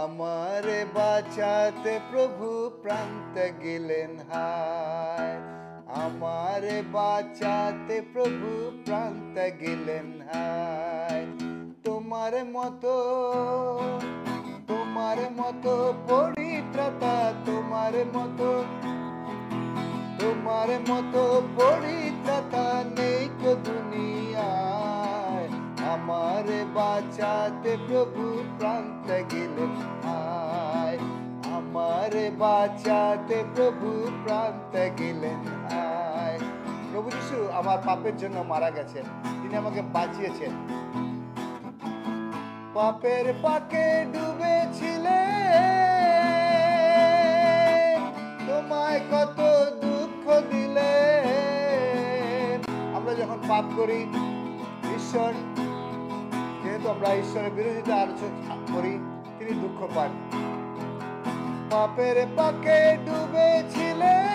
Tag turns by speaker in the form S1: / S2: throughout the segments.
S1: আমারে বাঁচাতে প্রভু প্রান্তে গেলেন হায়। আমারে বাঁচাতে প্রভু প্রান্তে গেলেন হায়। তোমার মতো, তোমার মতো পরিত্রাতা, তোমার মতো, তোমার মতো পরিত্রাতা নেই কো দুনিয়ায়। আমারে বাঁচাতে প্রভু প্রান্তে গেলেন হায়। আমারে বাঁচাতে প্রভু প্রান্তে গেলেন হায়। প্রভু যিশু আমার পাপের জন্য মারা গেছেন, তিনি আমাকে বাঁচিয়েছেন। পাপের পাকে ডুবেছিলেন, তোমায় কত দুঃখ দিলেন। আমরা যখন পাপ করি, ঈশ্বর, যেহেতু আমরা ঈশ্বরের বিরোধিতা আলোচনা করি, তিনি দুঃখ পান। পাপের পাকে ডুবেছিলেন,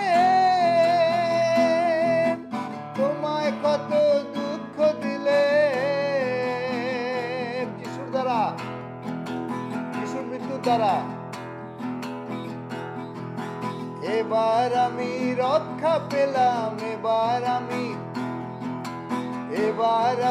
S1: তোমায় কত দুঃখ দিলেন যিশুর দ্বারা, যিশুর মৃত্যুর দ্বারা। এবার আমি রক্ষা পেলাম, এবার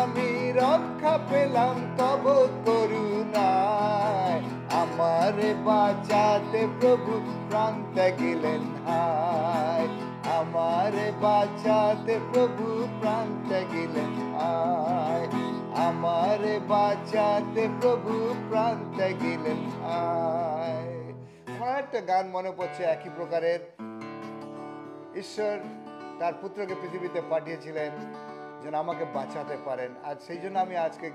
S1: আমি রক্ষা পেলাম তব করুণায়। আমারে বাঁচাতে প্রভু প্রান্তে গেলেন হায়। আমারে বাঁচাতে প্রভু প্রান্তে গেলেন হায়। আমারে বাঁচাতে প্রভু প্রান্তে গেলেন হায়। আমার একটা গান মনে পড়ছে একই প্রকারের। ঈশ্বর তার পুত্রকে পৃথিবীতে পাঠিয়েছিলেন যেন আমাকে বাঁচাতে পারেন। আর সেই জন্য আমি আজকে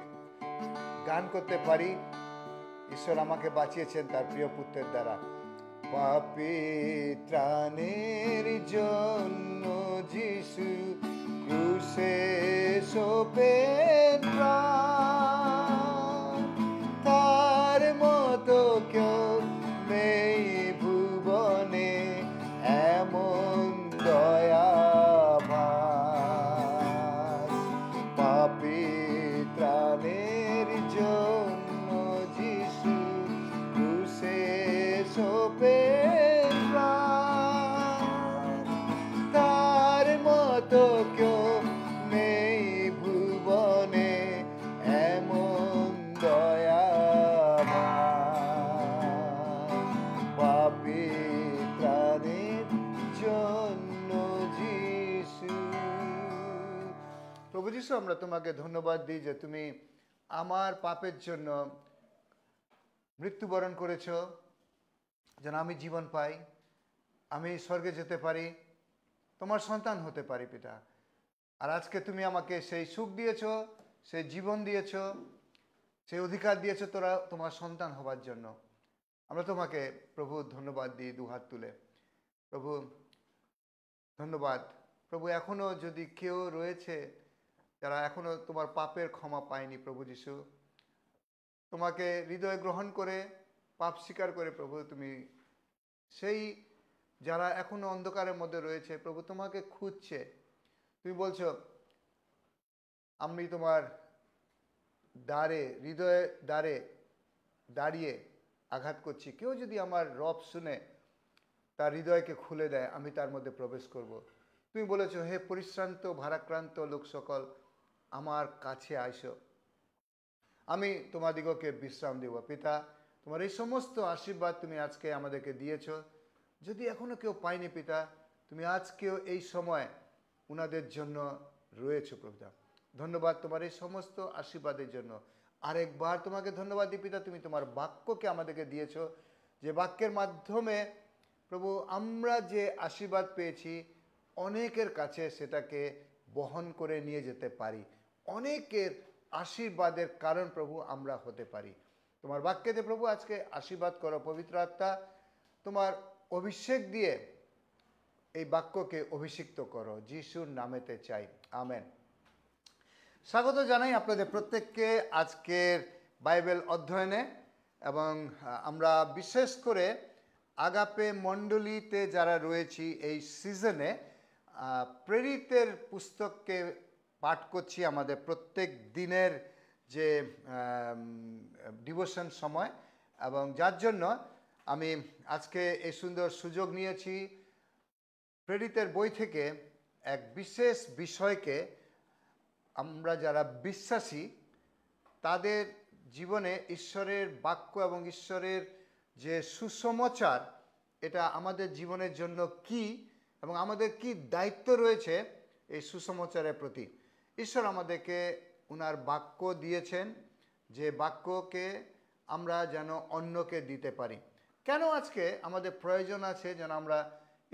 S1: গান করতে পারি, ঈশ্বর আমাকে বাঁচিয়েছেন তার প্রিয় পুত্রের দ্বারা। পাপী ত্রাণের জন্য যিশু ক্রুশে সঁপেন প্রাণ, তার মতো কেউ নেই ভুবনে এমন দয়াবান। পাপী ত্রাণের জন্য যিশু ক্রুশে সঁপেন প্রাণ, তার মতো কেউ নেই ভুবনে এমন দয়াবান। পাপী ত্রাণের জন্য যিশু। প্রভু যিশু, আমরা তোমাকে ধন্যবাদ দিই যে তুমি আমার পাপের জন্য মৃত্যুবরণ করেছ, যেন আমি জীবন পাই, আমি স্বর্গে যেতে পারি, তোমার সন্তান হতে পারি পিতা। আর আজকে তুমি আমাকে সেই সুখ দিয়েছ, সেই জীবন দিয়েছ, সেই অধিকার দিয়েছ তোমার সন্তান হবার জন্য। আমরা তোমাকে প্রভু ধন্যবাদ দিই দুহাত তুলে। প্রভু ধন্যবাদ। প্রভু এখনো যদি কেউ রয়েছে যারা এখনো তোমার পাপের ক্ষমা পায়নি, প্রভু যিশু, তোমাকে হৃদয়ে গ্রহণ করে পাপ স্বীকার করে প্রভু তুমি সেই যারা এখনো অন্ধকারের মধ্যে রয়েছে, প্রভু তোমাকে খুঁজছে। তুমি বলছো আমি তোমার দ্বারে, হৃদয়ে দ্বারে দাঁড়িয়ে আঘাত করছি, কেউ যদি আমার রব শুনে তার হৃদয়কে খুলে দেয়, আমি তার মধ্যে প্রবেশ করব। তুমি বলেছো, হে পরিশ্রান্ত ভারাক্রান্ত লোক সকল আমার কাছে আইসো, আমি তোমাদিগকে বিশ্রাম দেব। পিতা, তোমার এই সমস্ত আশীর্বাদ তুমি আজকে আমাদেরকে দিয়েছ। যদি এখনো কেউ পায়নি পিতা, তুমি আজকেও এই সময় উনাদের জন্য রয়েছে প্রভু। ধন্যবাদ তোমার এই সমস্ত আশীর্বাদের জন্য। আরেকবার তোমাকে ধন্যবাদ দিই পিতা, তুমি তোমার বাক্যকে আমাদেরকে দিয়েছ, যে বাক্যের মাধ্যমে প্রভু আমরা যে আশীর্বাদ পেয়েছি অনেকের কাছে সেটাকে বহন করে নিয়ে যেতে পারি। অনেকের আশীর্বাদের কারণ প্রভু আমরা হতে পারি। তোমার বাক্যেতে প্রভু আজকে আশীর্বাদ করো পবিত্র আত্মা, তোমার অভিষেক দিয়ে এই বাক্যকে অভিষিক্ত করো, যিশুর নামেতে চাই, আমেন। স্বাগত জানাই আপনাদের প্রত্যেককে আজকের বাইবেল অধ্যয়নে। এবং আমরা বিশেষ করে আগাপে মণ্ডলীতে যারা রয়েছি এই সিজনে প্রেরিতের পুস্তককে পাঠ করছি আমাদের প্রত্যেক দিনের যে ডিভোশন সময়। এবং যার জন্য আমি আজকে এই সুন্দর সুযোগ নিয়েছি প্রেরিতের বই থেকে এক বিশেষ বিষয়কে আমরা যারা বিশ্বাসী তাদের জীবনে ঈশ্বরের বাক্য এবং ঈশ্বরের যে সুসমাচার এটা আমাদের জীবনের জন্য কি এবং আমাদের কি দায়িত্ব রয়েছে এই সুসমাচারের প্রতি। ঈশ্বর আমাদেরকে ওনার বাক্য দিয়েছেন যে বাক্যকে আমরা যেন অন্যকে দিতে পারি। কেন আজকে আমাদের প্রয়োজন আছে যেন আমরা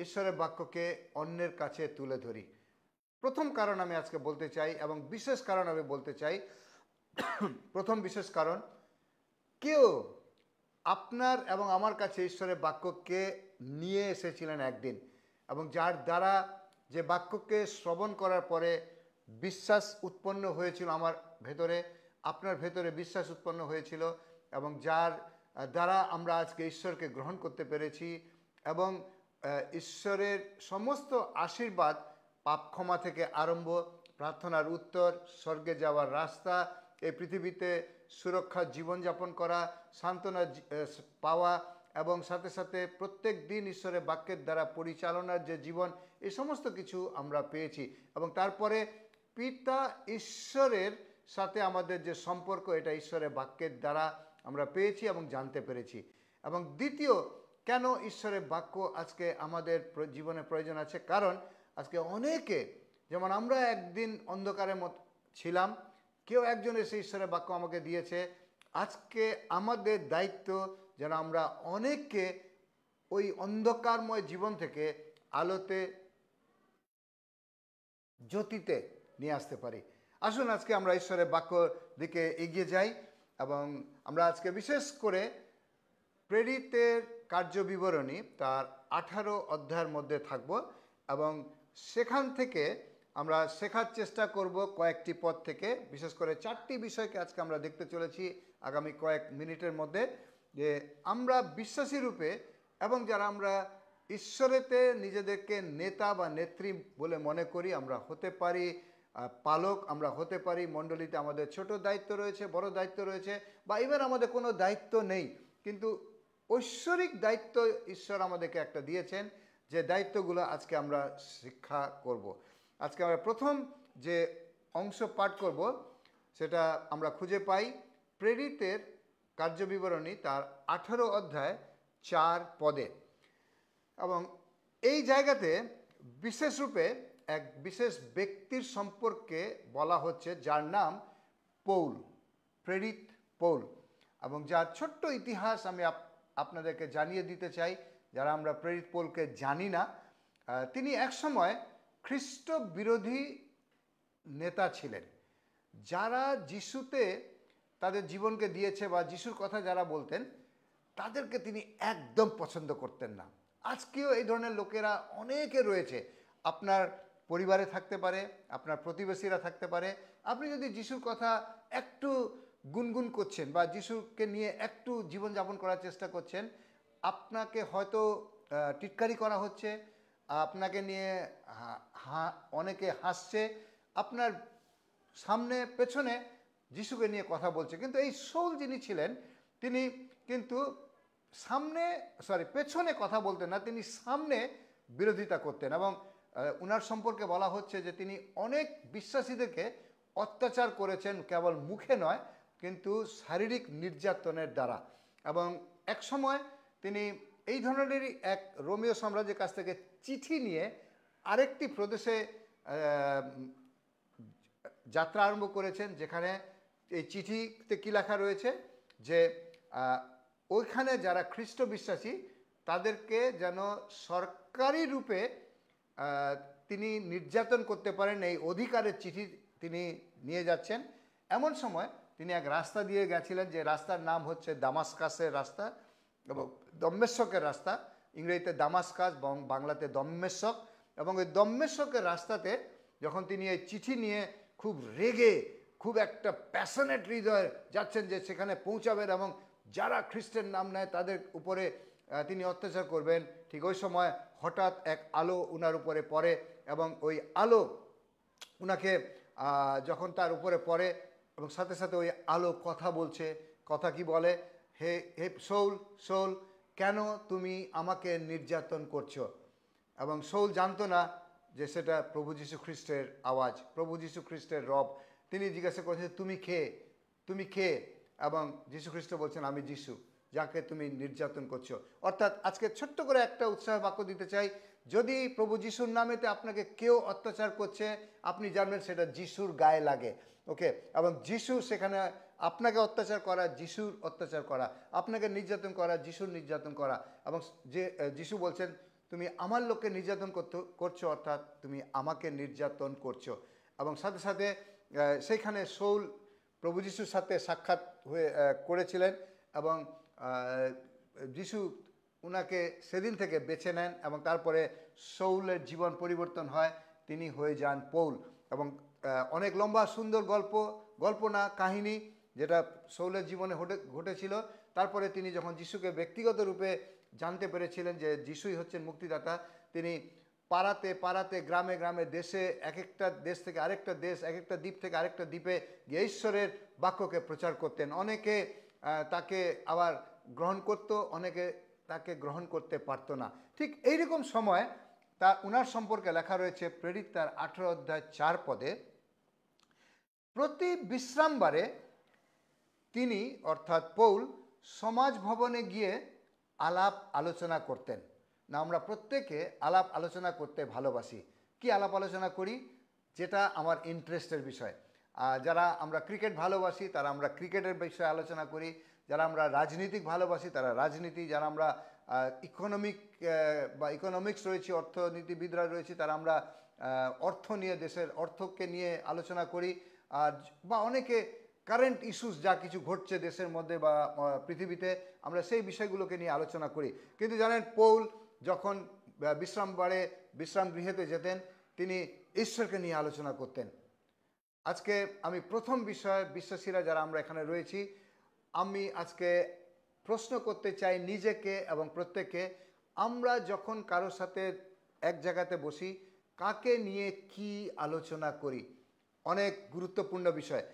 S1: ঈশ্বরের বাক্যকে অন্যের কাছে তুলে ধরি? প্রথম কারণ আমি আজকে বলতে চাই এবং বিশেষ কারণ আমি বলতে চাই। প্রথম বিশেষ কারণ, কেউ আপনার এবং আমার কাছে ঈশ্বরের বাক্যকে নিয়ে এসেছিলেন একদিন, এবং যার দ্বারা যে বাক্যকে শ্রবণ করার পরে বিশ্বাস উৎপন্ন হয়েছিল আমার ভেতরে, আপনার ভেতরে বিশ্বাস উৎপন্ন হয়েছিল, এবং যার দ্বারা আমরা আজকে ঈশ্বরকে গ্রহণ করতে পেরেছি এবং ঈশ্বরের সমস্ত আশীর্বাদ, পাপ ক্ষমা থেকে আরম্ভ, প্রার্থনার উত্তর, স্বর্গে যাওয়ার রাস্তা, এই পৃথিবীতে সুরক্ষার জীবনযাপন করা, সান্ত্বনা পাওয়া এবং সাথে সাথে প্রত্যেক দিন ঈশ্বরের বাক্যের দ্বারা পরিচালনার যে জীবন, এই সমস্ত কিছু আমরা পেয়েছি। এবং তারপরে পিতা ঈশ্বরের সাথে আমাদের যে সম্পর্ক, এটা ঈশ্বরের বাক্যের দ্বারা আমরা পেয়েছি এবং জানতে পেরেছি। এবং দ্বিতীয়, কেন ঈশ্বরের বাক্য আজকে আমাদের জীবনে প্রয়োজন আছে? কারণ আজকে অনেকে, যেমন আমরা একদিন অন্ধকারের মতো ছিলাম, কেউ একজন এসে ঈশ্বরের বাক্য আমাকে দিয়েছে, আজকে আমাদের দায়িত্ব যেন আমরা অনেককে ওই অন্ধকারময় জীবন থেকে আলোতে, জ্যোতিতে নিয়ে আসতে পারি। আসুন আজকে আমরা ঈশ্বরের বাক্য দিকে এগিয়ে যাই এবং আমরা আজকে বিশেষ করে প্রেরিতের কার্যবিবরণী তার 18 অধ্যায়ের মধ্যে থাকব এবং সেখান থেকে আমরা শেখার চেষ্টা করব কয়েকটি পদ থেকে। বিশেষ করে 4টি বিষয়কে আজকে আমরা দেখতে চলেছি আগামী কয়েক মিনিটের মধ্যে, যে আমরা বিশ্বাসী রূপে এবং যারা আমরা ঈশ্বরেতে নিজেদেরকে নেতা বা নেত্রী বলে মনে করি, আমরা হতে পারি পালক, আমরা হতে পারি মণ্ডলীতে আমাদের ছোট দায়িত্ব রয়েছে, বড় দায়িত্ব রয়েছে, বা এবার আমাদের কোনো দায়িত্ব নেই, কিন্তু ঐশ্বরিক দায়িত্ব ঈশ্বর আমাদেরকে একটা দিয়েছেন, যে দায়িত্বগুলো আজকে আমরা শিক্ষা করব। আজকে আমরা প্রথম যে অংশ পাঠ করব সেটা আমরা খুঁজে পাই প্রেরিতের কার্যবিবরণী তার 18 অধ্যায় 4 পদে। এবং এই জায়গাতে বিশেষ রূপে এক বিশেষ ব্যক্তির সম্পর্কে বলা হচ্ছে, যার নাম পৌল, প্রেরিত পৌল, এবং যার ছোট্ট ইতিহাস আমি আপনাদেরকে জানিয়ে দিতে চাই যারা আমরা প্রেরিত পৌলকে জানি না। তিনি একসময় খ্রিস্ট বিরোধী নেতা ছিলেন। যারা যিশুতে তাদের জীবনকে দিয়েছে বা যিশুর কথা যারা বলতেন, তাদেরকে তিনি একদম পছন্দ করতেন না। আজকেও এই ধরনের লোকেরা অনেকে রয়েছে। আপনার পরিবারে থাকতে পারে, আপনার প্রতিবেশীরা থাকতে পারে। আপনি যদি যিশুর কথা একটু গুনগুন করছেন বা যিশুকে নিয়ে একটু জীবনযাপন করার চেষ্টা করছেন, আপনাকে হয়তো টিটকারি করা হচ্ছে, আপনাকে নিয়ে অনেকে হাসছে, আপনার সামনে পেছনে যিশুকে নিয়ে কথা বলছে। কিন্তু এই শৌল যিনি ছিলেন, তিনি কিন্তু পেছনে কথা বলতেন না, তিনি সামনে বিরোধিতা করতেন। এবং উনার সম্পর্কে বলা হচ্ছে যে তিনি অনেক বিশ্বাসীদেরকে অত্যাচার করেছেন, কেবল মুখে নয় কিন্তু শারীরিক নির্যাতনের দ্বারা। এবং এক সময় তিনি এই ধরনেরই এক রোমীয় সাম্রাজ্যের কাছ থেকে চিঠি নিয়ে আরেকটি প্রদেশে যাত্রা আরম্ভ করেছেন, যেখানে এই চিঠিতে কী লেখা রয়েছে যে ওইখানে যারা খ্রিস্ট বিশ্বাসী তাদেরকে যেন সরকারি রূপে তিনি নির্যাতন করতে পারেন, এই অধিকারের চিঠি তিনি নিয়ে যাচ্ছেন। এমন সময় তিনি এক রাস্তা দিয়ে গেছিলেন, যে রাস্তার নাম হচ্ছে দামাস্কাসের রাস্তা এবং দম্মেশ্বকের রাস্তা, ইংরেজিতে দামাস্কাস এবং বাংলাতে দম্মেশ্বক। এবং ওই দম্মেশ্বকের রাস্তাতে যখন তিনি এই চিঠি নিয়ে খুব রেগে, খুব একটা প্যাশনেট হৃদয়ে যাচ্ছেন যে সেখানে পৌঁছাবেন এবং যারা খ্রিস্টের নাম নেয় তাদের উপরে তিনি অত্যাচার করবেন, ঠিক ওই সময় হঠাৎ এক আলো উনার উপরে পড়ে এবং ওই আলো উনাকে যখন তার উপরে পড়ে এবং সাথে সাথে ওই আলো কথা বলছে। কথা কি বলে? হে হে শৌল শৌল, কেন তুমি আমাকে নির্যাতন করছো? এবং শৌল জানতো না যে সেটা প্রভু যীশু খ্রিস্টের আওয়াজ, প্রভু যীশু খ্রিস্টের রব। তিনি জিজ্ঞাসা করেছেন, তুমি কে, তুমি কে? এবং যীশু খ্রিস্ট বলছেন, আমি যীশু, যাকে তুমি নির্যাতন করছো। অর্থাৎ আজকে ছোট্ট করে একটা উৎসাহ বাক্য দিতে চাই, যদি প্রভু যীশুর নামেতে আপনাকে কেউ অত্যাচার করছে, আপনি জানবেন সেটা যীশুর গায়ে লাগে। ওকে, এবং যীশু সেখানে আপনাকে অত্যাচার করা, যীশুর অত্যাচার করা, আপনাকে নির্যাতন করা, যীশুর নির্যাতন করা। এবং যে যীশু বলছেন, তুমি আমার লোককে নির্যাতন করছো, অর্থাৎ তুমি আমাকে নির্যাতন করছো। এবং সাথে সাথে সেইখানে শৌল প্রভু যীশুর সাথে সাক্ষাৎ করেছিলেন, এবং যীশু উনাকে সেদিন থেকে বেছে নেন, এবং তারপরে শৌলের জীবন পরিবর্তন হয়, তিনি হয়ে যান পৌল। এবং অনেক লম্বা সুন্দর গল্প না কাহিনী, যেটা শৌলের জীবনে ঘটেছিল। তারপরে তিনি যখন যিশুকে ব্যক্তিগত রূপে জানতে পেরেছিলেন যে যিশুই হচ্ছেন মুক্তিদাতা, তিনি পাড়াতে পাড়াতে, গ্রামে গ্রামে, দেশে, এক একটা দেশ থেকে আরেকটা দেশ, এক একটা দ্বীপ থেকে আরেকটা দ্বীপে গিয়ে ঈশ্বরের বাক্যকে প্রচার করতেন। অনেকে তাকে আবার গ্রহণ করত, অনেকে তাকে গ্রহণ করতে পারতো না। ঠিক এইরকম সময় উনার সম্পর্কে লেখা রয়েছে প্রেরিত তার 18 অধ্যায় 4 পদে, প্রতি বিশ্রামবারে তিনি অর্থাৎ পৌল সমাজ ভবনে গিয়ে আলাপ আলোচনা করতেন। না, আমরা প্রত্যেকে আলাপ আলোচনা করতে ভালোবাসি। কি আলাপ আলোচনা করি? যেটা আমার ইন্টারেস্টের বিষয়। যারা আমরা ক্রিকেট ভালোবাসি তারা আমরা ক্রিকেটের বিষয়ে আলোচনা করি, যারা আমরা রাজনীতিক ভালোবাসি তারা রাজনীতি, যারা আমরা ইকোনমিক্স রয়েছি, অর্থনীতিবিদরা রয়েছি, তারা আমরা অর্থ নিয়ে, দেশের অর্থকে নিয়ে আলোচনা করি। আর বা অনেকে কারেন্ট ইস্যুস, যা কিছু ঘটছে দেশের মধ্যে বা পৃথিবীতে, আমরা সেই বিষয়গুলোকে নিয়ে আলোচনা করি। কিন্তু জানেন, পৌল যখন বিশ্রাম গৃহেতে যেতেন, তিনি ঈশ্বরকে নিয়ে আলোচনা করতেন। আজকে আমি প্রথম বিষয়, বিশ্বাসীরা যারা আমরা এখানে রয়েছি, আমি আজকে প্রশ্ন করতে চাই নিজেকে এবং প্রত্যেককে, আমরা যখন কারোর সাথে এক জায়গাতে বসি, কাকে নিয়ে কি আলোচনা করি? অনেক গুরুত্বপূর্ণ বিষয়।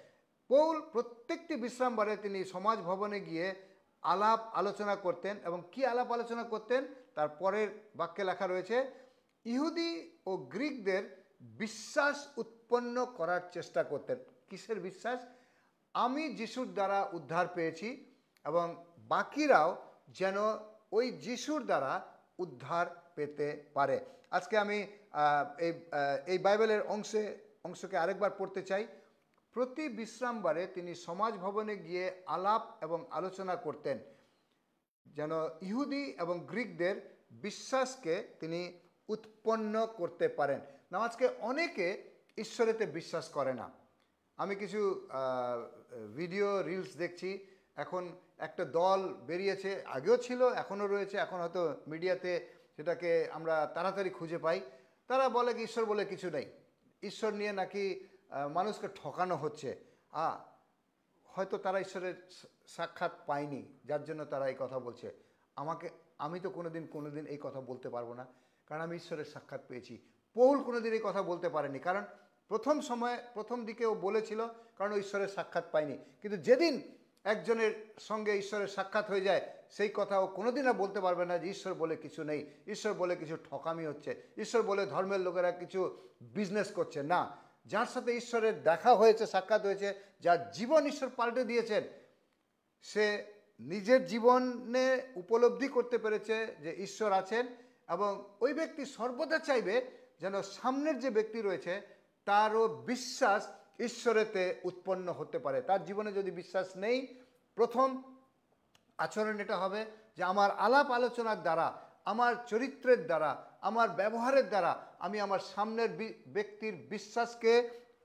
S1: পৌল প্রত্যেকটি বিশ্রামবারে তিনি সমাজ ভবনে গিয়ে আলাপ আলোচনা করতেন। এবং কি আলাপ আলোচনা করতেন? তার পরের বাক্যে লেখা রয়েছে, ইহুদি ও গ্রিকদের বিশ্বাস উৎপন্ন করার চেষ্টা করতেন। কিসের বিশ্বাস? আমি যিশুর দ্বারা উদ্ধার পেয়েছি এবং বাকিরাও যেন ওই যিশুর দ্বারা উদ্ধার পেতে পারে। আজকে আমি এই বাইবেলের অংশকে আরেকবার পড়তে চাই। প্রতি বিশ্রামবারে তিনি সমাজ ভবনে গিয়ে আলাপ এবং আলোচনা করতেন, যেন ইহুদি এবং গ্রিকদের বিশ্বাসকে তিনি উৎপন্ন করতে পারেন। না, আজকে অনেকে ঈশ্বরেতে বিশ্বাস করে না। আমি কিছু ভিডিও রিলস দেখছি, এখন একটা দল বেরিয়েছে, আগেও ছিল, এখনও রয়েছে, এখন হয়তো মিডিয়াতে সেটাকে আমরা তাড়াতাড়ি খুঁজে পাই। তারা বলে কি ঈশ্বর বলে কিছু নেই, ঈশ্বর নিয়ে নাকি মানুষকে ঠকানো হচ্ছে। হয়তো তারা ঈশ্বরের সাক্ষাৎ পায়নি, যার জন্য তারা এই কথা বলছে। আমি তো কোনোদিন এই কথা বলতে পারবো না, কারণ আমি ঈশ্বরের সাক্ষাৎ পেয়েছি। পৌল কোনোদিন এই কথা বলতে পারেনি, কারণ প্রথম দিকে ও বলেছিল, কারণ ও ঈশ্বরের সাক্ষাৎ পায়নি। কিন্তু যেদিন একজনের সঙ্গে ঈশ্বরের সাক্ষাৎ হয়ে যায়, সেই কথা ও কোনোদিন আর বলতে পারবে না যে ঈশ্বর বলে কিছু নেই, ঈশ্বর বলে কিছু ঠকামি হচ্ছে, ঈশ্বর বলে ধর্মের লোকেরা কিছু বিজনেস করছে। না, যার সাথে ঈশ্বরের দেখা হয়েছে, সাক্ষাৎ হয়েছে, যার জীবন ঈশ্বর পাল্টে দিয়েছেন, সে নিজের জীবনে উপলব্ধি করতে পেরেছে যে ঈশ্বর আছেন, এবং ওই ব্যক্তি সর্বদা চাইবে যেন সামনের যে ব্যক্তি রয়েছে তারও বিশ্বাস ঈশ্বরেতে উৎপন্ন হতে পারে। তার জীবনে যদি বিশ্বাস নেই, প্রথম আচরণ এটা হবে যে আমার আলাপ আলোচনার দ্বারা, আমার চরিত্রের দ্বারা, আমার ব্যবহারের দ্বারা আমি আমার সামনের ব্যক্তির বিশ্বাসকে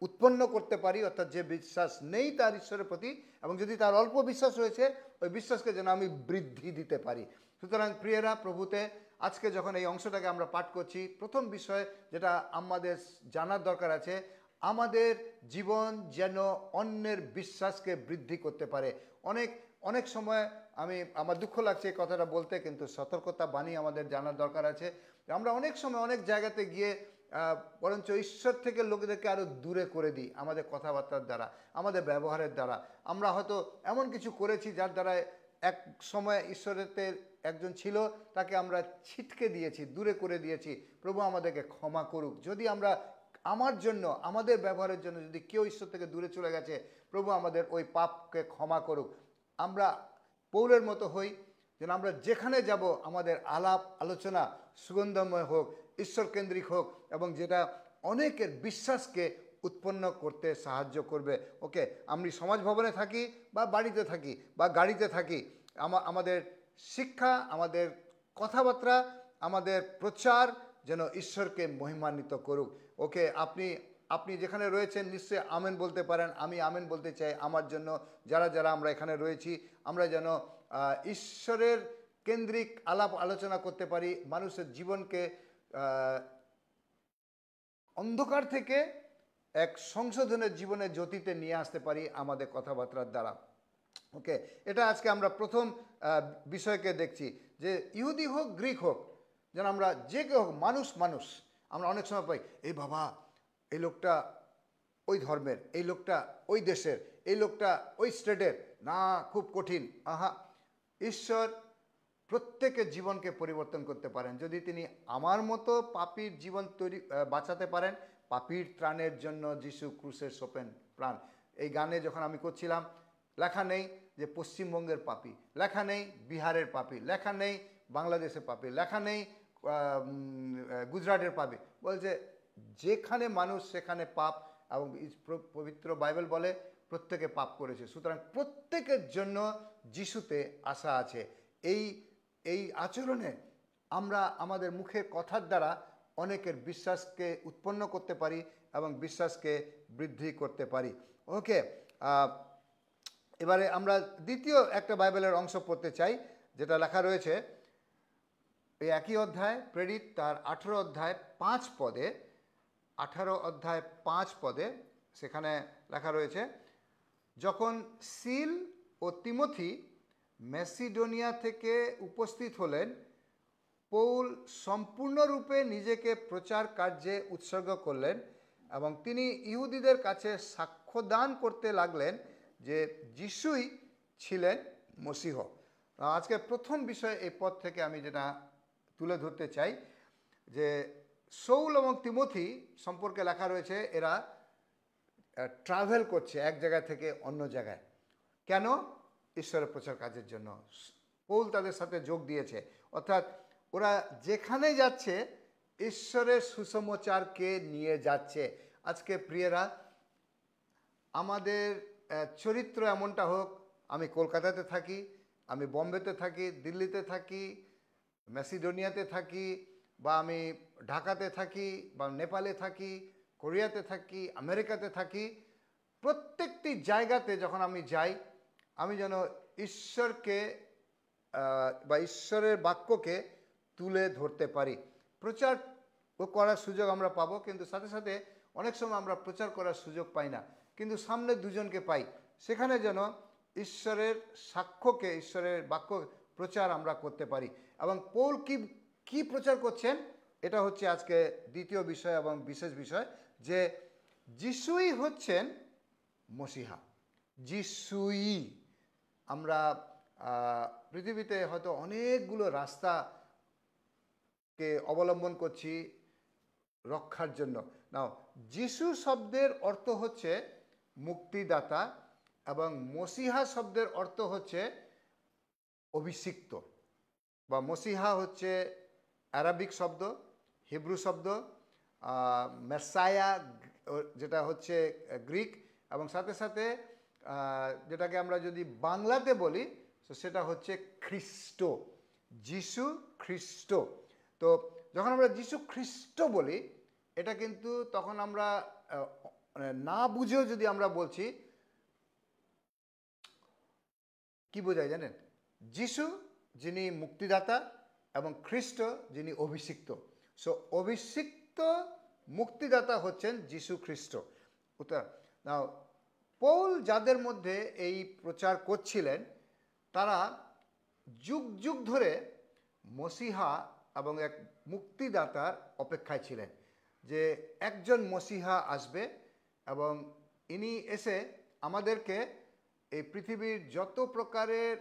S1: উৎপন্ন করতে পারি, অর্থাৎ যে বিশ্বাস নেই তার ঈশ্বরের প্রতি, এবং যদি তার অল্প বিশ্বাস রয়েছে, ওই বিশ্বাসকে যেন আমি বৃদ্ধি দিতে পারি। সুতরাং প্রিয়রা প্রভুতে, আজকে যখন এই অংশটাকে আমরা পাঠ করছি, প্রথম বিষয় যেটা আমাদের জানার দরকার আছে, আমাদের জীবন যেন অন্যের বিশ্বাসকে বৃদ্ধি করতে পারে। অনেক সময় আমার দুঃখ লাগছে এই কথাটা বলতে, কিন্তু সতর্কতা বাণী আমাদের জানার দরকার আছে। আমরা অনেক সময় অনেক জায়গাতে গিয়ে বরঞ্চ ঈশ্বর থেকে লোকেদেরকে আরও দূরে করে দিই আমাদের কথাবার্তার দ্বারা, আমাদের ব্যবহারের দ্বারা। আমরা হয়তো এমন কিছু করেছি যার দ্বারা এক সময় ঈশ্বরের একজন ছিল, তাকে আমরা ছিটকে দিয়েছি, দূরে করে দিয়েছি। প্রভু আমাদেরকে ক্ষমা করুক। যদি আমরা আমার জন্য, আমাদের ব্যবহারের জন্য যদি কেউ ঈশ্বর থেকে দূরে চলে গেছে, প্রভু আমাদের ওই পাপকে ক্ষমা করুক। আমরা পৌলের মতো হই, যেন আমরা যেখানে যাব আমাদের আলাপ আলোচনা সুগন্ধময় হোক, ঈশ্বর কেন্দ্রিক হোক, এবং যেটা অনেকের বিশ্বাসকে উৎপন্ন করতে সাহায্য করবে। ওকে, আমি সমাজ ভবনে থাকি বা বাড়িতে থাকি বা গাড়িতে থাকি, আমাদের শিক্ষা, আমাদের কথাবার্তা, আমাদের প্রচার যেন ঈশ্বরকে মহিমান্বিত করুক। ওকে, আপনি যেখানে রয়েছেন নিশ্চয়ই আমেন বলতে পারেন। আমি আমেন বলতে চাই আমার জন্য, যারা যারা আমরা এখানে রয়েছি, আমরা যেন ঈশ্বরের কেন্দ্রিক আলাপ আলোচনা করতে পারি, মানুষের জীবনকে অন্ধকার থেকে এক সংশোধনের জীবনের জ্যোতিতে নিয়ে আসতে পারি আমাদের কথাবার্তার দ্বারা। ওকে, এটা আজকে আমরা প্রথম বিষয়কে দেখছি, যে ইহুদি হোক গ্রিক হোক, যেন আমরা যে কেউ হোক, মানুষ আমরা অনেক সময় পাই, এই বাবা এই লোকটা ওই ধর্মের, এই লোকটা ওই দেশের, এই লোকটা ওই স্টেটের, না খুব কঠিন। আহা, ঈশ্বর প্রত্যেকের জীবনকে পরিবর্তন করতে পারেন। যদি তিনি আমার মতো পাপীর জীবন বাঁচাতে পারেন, পাপীর ত্রাণের জন্য যিশু ক্রুশে সোপেন প্রাণ। এই গানে যখন আমি করছিলাম, লেখা নেই যে পশ্চিমবঙ্গের পাপী, লেখা নেই বিহারের পাপী, লেখা নেই বাংলাদেশের পাপী, লেখা নেই গুজরাটের পাপী। বলছে যেখানে মানুষ সেখানে পাপ, এবং পবিত্র বাইবেল বলে প্রত্যেকে পাপ করেছে। সুতরাং প্রত্যেকের জন্য যিশুতে আশা আছে। এই আচরণে আমরা আমাদের মুখের কথার দ্বারা অনেকের বিশ্বাসকে উৎপন্ন করতে পারি এবং বিশ্বাসকে বৃদ্ধি করতে পারি। ওকে, এবারে আমরা দ্বিতীয় একটা বাইবেলের অংশ পড়তে চাই, যেটা লেখা রয়েছে এই একই অধ্যায়, প্রেরিত তার 18 অধ্যায় 5 পদে, 18 অধ্যায় 5 পদে। সেখানে লেখা রয়েছে, যখন সিল ও তিমোথি ম্যাসিডোনিয়া থেকে উপস্থিত হলেন, পৌল সম্পূর্ণরূপে নিজেকে প্রচার কার্যে উৎসর্গ করলেন এবং তিনি ইহুদিদের কাছে সাক্ষ্যদান করতে লাগলেন যে যিশুই ছিলেন মসীহ। আজকে প্রথম বিষয় এই পদ থেকে আমি যেটা তুলে ধরতে চাই, যে সৌল এবং তিমোথি সম্পর্কে লেখা রয়েছে এরা ট্রাভেল করছে এক জায়গা থেকে অন্য জায়গায়। কেন? ঈশ্বরের প্রচার কাজের জন্য পৌল তাদের সাথে যোগ দিয়েছে। অর্থাৎ ওরা যেখানে যাচ্ছে ঈশ্বরের সুসমাচারকে নিয়ে যাচ্ছে। আজকে প্রিয়রা, আমাদের চরিত্র এমনটা হোক, আমি কলকাতাতে থাকি, আমি বম্বেতে থাকি, দিল্লিতে থাকি, ম্যাসিডোনিয়াতে থাকি, বা আমি ঢাকাতে থাকি, বা নেপালে থাকি, কোরিয়াতে থাকি, আমেরিকাতে থাকি, প্রত্যেকটি জায়গাতে যখন আমি যাই, আমি যেন ঈশ্বরকে বা ঈশ্বরের বাক্যকে তুলে ধরতে পারি। প্রচার করার সুযোগ আমরা পাবো, কিন্তু সাথে সাথে অনেক সময় আমরা প্রচার করার সুযোগ পাই না, কিন্তু সামনে দুজনকে পাই। সেখানে যেন ঈশ্বরের সাক্ষ্যকে, ঈশ্বরের বাক্য প্রচার আমরা করতে পারি। এবং পৌল কি প্রচার করছেন, এটা হচ্ছে আজকে দ্বিতীয় বিষয় এবং বিশেষ বিষয়, যে যিশুই হচ্ছেন মসিহা। যিশুই। আমরা পৃথিবীতে হয়তো অনেকগুলো রাস্তাকে অবলম্বন করছি রক্ষার জন্য। নাও, যিশু শব্দের অর্থ হচ্ছে মুক্তিদাতা, এবং মসিহা শব্দের অর্থ হচ্ছে অভিষিক্ত, বা মসিহা হচ্ছে আরবিক শব্দ, হিব্রু শব্দ, মেসায়া যেটা হচ্ছে গ্রিক, এবং সাথে সাথে যেটাকে আমরা যদি বাংলাতে বলি তো সেটা হচ্ছে খ্রিস্ট, যিশু খ্রিস্ট। তো যখন আমরা যিশু খ্রিস্ট বলি, এটা কিন্তু তখন আমরা না বুঝেও যদি আমরা বলছি, কি বোঝায় জানেন? যিশু যিনি মুক্তিদাতা এবং খ্রিস্ট যিনি অভিষিক্ত। সো অভিষিক্ত মুক্তিদাতা হচ্ছেন যিশু খ্রিস্ট। নাও, পৌল যাদের মধ্যে এই প্রচার করছিলেন, তারা যুগ যুগ ধরে মসিহা এবং এক মুক্তিদাতার অপেক্ষায় ছিলেন, যে একজন মসিহা আসবে এবং ইনি এসে আমাদেরকে এই পৃথিবীর যত প্রকারের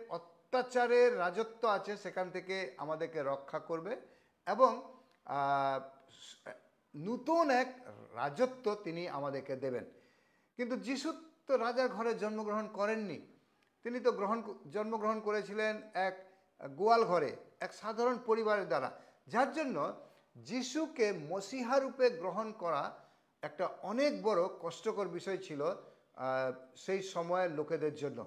S1: অত্যাচারের রাজত্ব আছে সেখান থেকে আমাদেরকে রক্ষা করবে এবং আহ, নূতন এক রাজত্ব তিনি আমাদেরকে দেবেন। কিন্তু যিশু তো রাজার ঘরে জন্মগ্রহণ করেননি। তিনি তো জন্মগ্রহণ করেছিলেন এক গোয়াল ঘরে, এক সাধারণ পরিবারের দ্বারা, যার জন্য যিশুকে মসিহা রূপে গ্রহণ করা একটা অনেক বড় কষ্টকর বিষয় ছিল সেই সময়ের লোকেদের জন্য।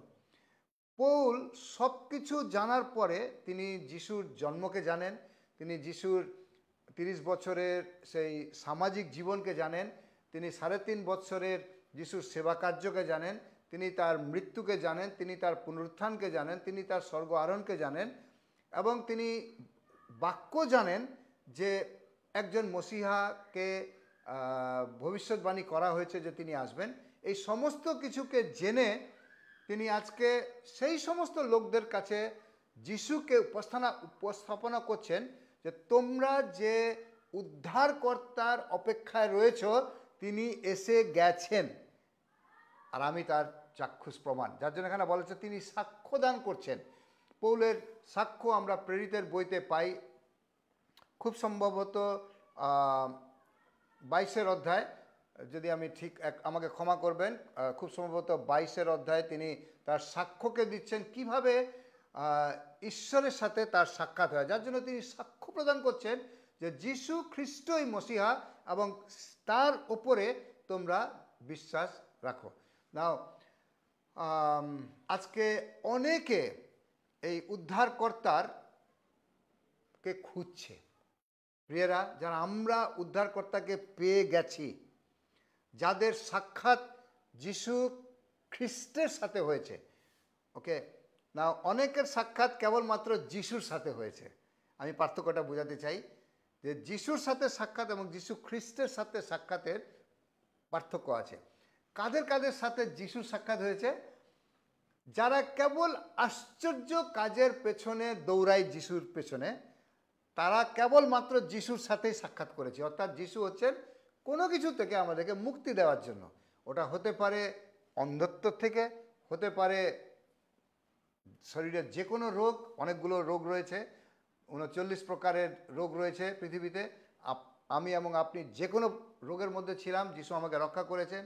S1: পৌল সব কিছু জানার পরে তিনি যিশুর জন্মকে জানেন, তিনি যিশুর 30 বছরের সেই সামাজিক জীবনকে জানেন, তিনি 3.5 বছরের যিশুর সেবা কার্যকে জানেন, তিনি তার মৃত্যুকে জানেন, তিনি তার পুনরুত্থানকে জানেন, তিনি তার স্বর্গ আরোহণকে জানেন এবং তিনি বাক্য জানেন যে একজন মসিহাকে ভবিষ্যৎবাণী করা হয়েছে যে তিনি আসবেন। এই সমস্ত কিছুকে জেনে তিনি আজকে সেই সমস্ত লোকদের কাছে যিশুকে উপস্থাপনা করছেন যে তোমরা যে উদ্ধারকর্তার অপেক্ষায় রয়েছ তিনি এসে গেছেন আর আমি তার চাক্ষুষ প্রমাণ। যার জন্য এখানে বলা হচ্ছে তিনি সাক্ষ্য দান করছেন। পৌলের সাক্ষ্য আমরা প্রেরিতের বইতে পাই, খুব সম্ভবত 22 অধ্যায়, যদি আমি ঠিক আমাকে ক্ষমা করবেন, খুব সম্ভবত 22 অধ্যায় তিনি তার সাক্ষ্যকে দিচ্ছেন কিভাবে ঈশ্বরের সাথে তার সাক্ষাৎ হয়, যার জন্য তিনি সাক্ষ্য প্রদান করছেন যে যিশু খ্রিস্টই মসিহা এবং তার ওপরে তোমরা বিশ্বাস রাখো। নাও আজকে অনেকে এই উদ্ধারকর্তার কে খুঁজছে। প্রিয়রা, যারা আমরা উদ্ধারকর্তাকে পেয়ে গেছি, যাদের সাক্ষাৎ যিশু খ্রিস্টের সাথে হয়েছে, ওকে না, অনেকের সাক্ষাৎ কেবলমাত্র যিশুর সাথে হয়েছে। আমি পার্থক্যটা বোঝাতে চাই যে যিশুর সাথে সাক্ষাৎ এবং যিশু খ্রিস্টের সাথে সাক্ষাতের পার্থক্য আছে। কাদের কাদের সাথে যিশুর সাক্ষাৎ হয়েছে? যারা কেবল আশ্চর্য কাজের পেছনে দৌড়ায় যিশুর পেছনে, তারা কেবলমাত্র যিশুর সাথেই সাক্ষাৎ করেছে। অর্থাৎ যিশু হচ্ছেন কোনো কিছু থেকে আমাদেরকে মুক্তি দেওয়ার জন্য। ওটা হতে পারে অন্ধত্ব থেকে, হতে পারে শরীরের যে কোনো রোগ, অনেকগুলো রোগ রয়েছে, 39 প্রকারের রোগ রয়েছে পৃথিবীতে। আমি এবং আপনি যে কোনো রোগের মধ্যে ছিলাম, যিশু আমাকে রক্ষা করেছেন।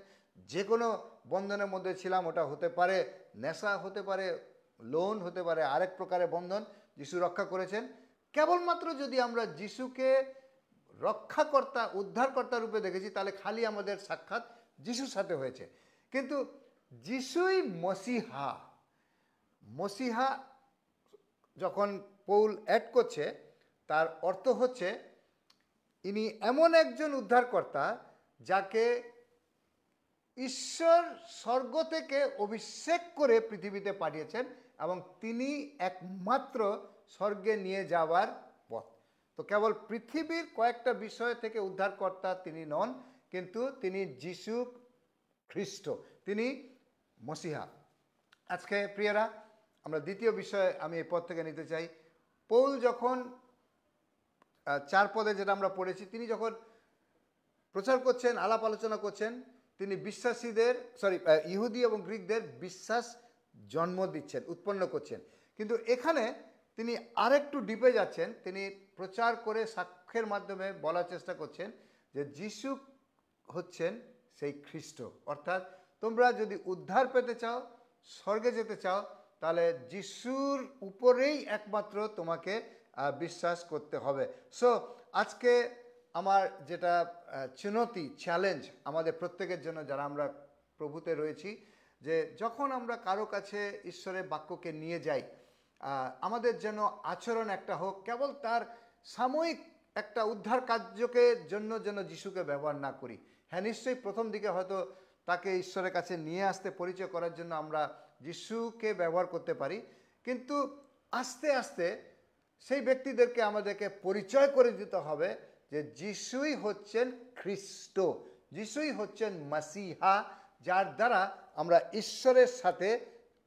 S1: যে কোনো বন্ধনের মধ্যে ছিলাম, ওটা হতে পারে নেশা, হতে পারে লোন, হতে পারে আরেক প্রকারের বন্ধন, যিশু রক্ষা করেছেন। কেবলমাত্র যদি আমরা যিশুকে রক্ষাকর্তা উদ্ধারকর্তা রূপে দেখেছি, তাহলে খালি আমাদের সাক্ষাৎ যিশুর সাথে হয়েছে। কিন্তু যিশুই মসিহা। মসিহা যখন পৌল অ্যাড করছে, তার অর্থ হচ্ছে ইনি এমন একজন উদ্ধারকর্তা যাকে ঈশ্বর স্বর্গ থেকে অভিষেক করে পৃথিবীতে পাঠিয়েছেন এবং তিনি একমাত্র স্বর্গে নিয়ে যাওয়ার পথ। তো কেবল পৃথিবীর কয়েকটা বিষয় থেকে উদ্ধারকর্তা তিনি নন, কিন্তু তিনি যিশু খ্রিস্ট, তিনি মসিহা। আজকে প্রিয়রা, আমরা দ্বিতীয় বিষয় আমি এই পদ থেকে নিতে চাই। পৌল যখন 4 পদে যেটা আমরা পড়েছি, তিনি যখন প্রচার করছেন, আলাপ আলোচনা করছেন, তিনি বিশ্বাসীদের ইহুদি এবং গ্রিকদের বিশ্বাস জন্ম দিচ্ছেন, উৎপন্ন করছেন। কিন্তু এখানে তিনি আরেকটু ডিপে যাচ্ছেন। তিনি প্রচার করে সাক্ষ্যের মাধ্যমে বলার চেষ্টা করছেন যে যিশু হচ্ছেন সেই খ্রিস্ট। অর্থাৎ তোমরা যদি উদ্ধার পেতে চাও, স্বর্গে যেতে চাও, তাহলে যিশুর উপরেই একমাত্র তোমাকে বিশ্বাস করতে হবে। সো আজকে আমার যেটা চুনৌতি, চ্যালেঞ্জ আমাদের প্রত্যেকের জন্য যারা আমরা প্রভুতে রয়েছি, যে যখন আমরা কারো কাছে ঈশ্বরের বাক্যকে নিয়ে যাই, আমাদের যেন আচরণ একটা হোক, কেবল তার সাময়িক একটা উদ্ধার কার্যকে জন্য যেন যিশুকে ব্যবহার না করি। হ্যাঁ, নিশ্চয়ই প্রথম দিকে হয়তো তাকে ঈশ্বরের কাছে নিয়ে আসতে, পরিচয় করার জন্য আমরা যিশুকে ব্যবহার করতে পারি, কিন্তু আস্তে আস্তে সেই ব্যক্তিদেরকে আমাদেরকে পরিচয় করে দিতে হবে যে যিশুই হচ্ছেন খ্রিস্ট, যিশুই হচ্ছেন মসিহা, যার দ্বারা আমরা ঈশ্বরের সাথে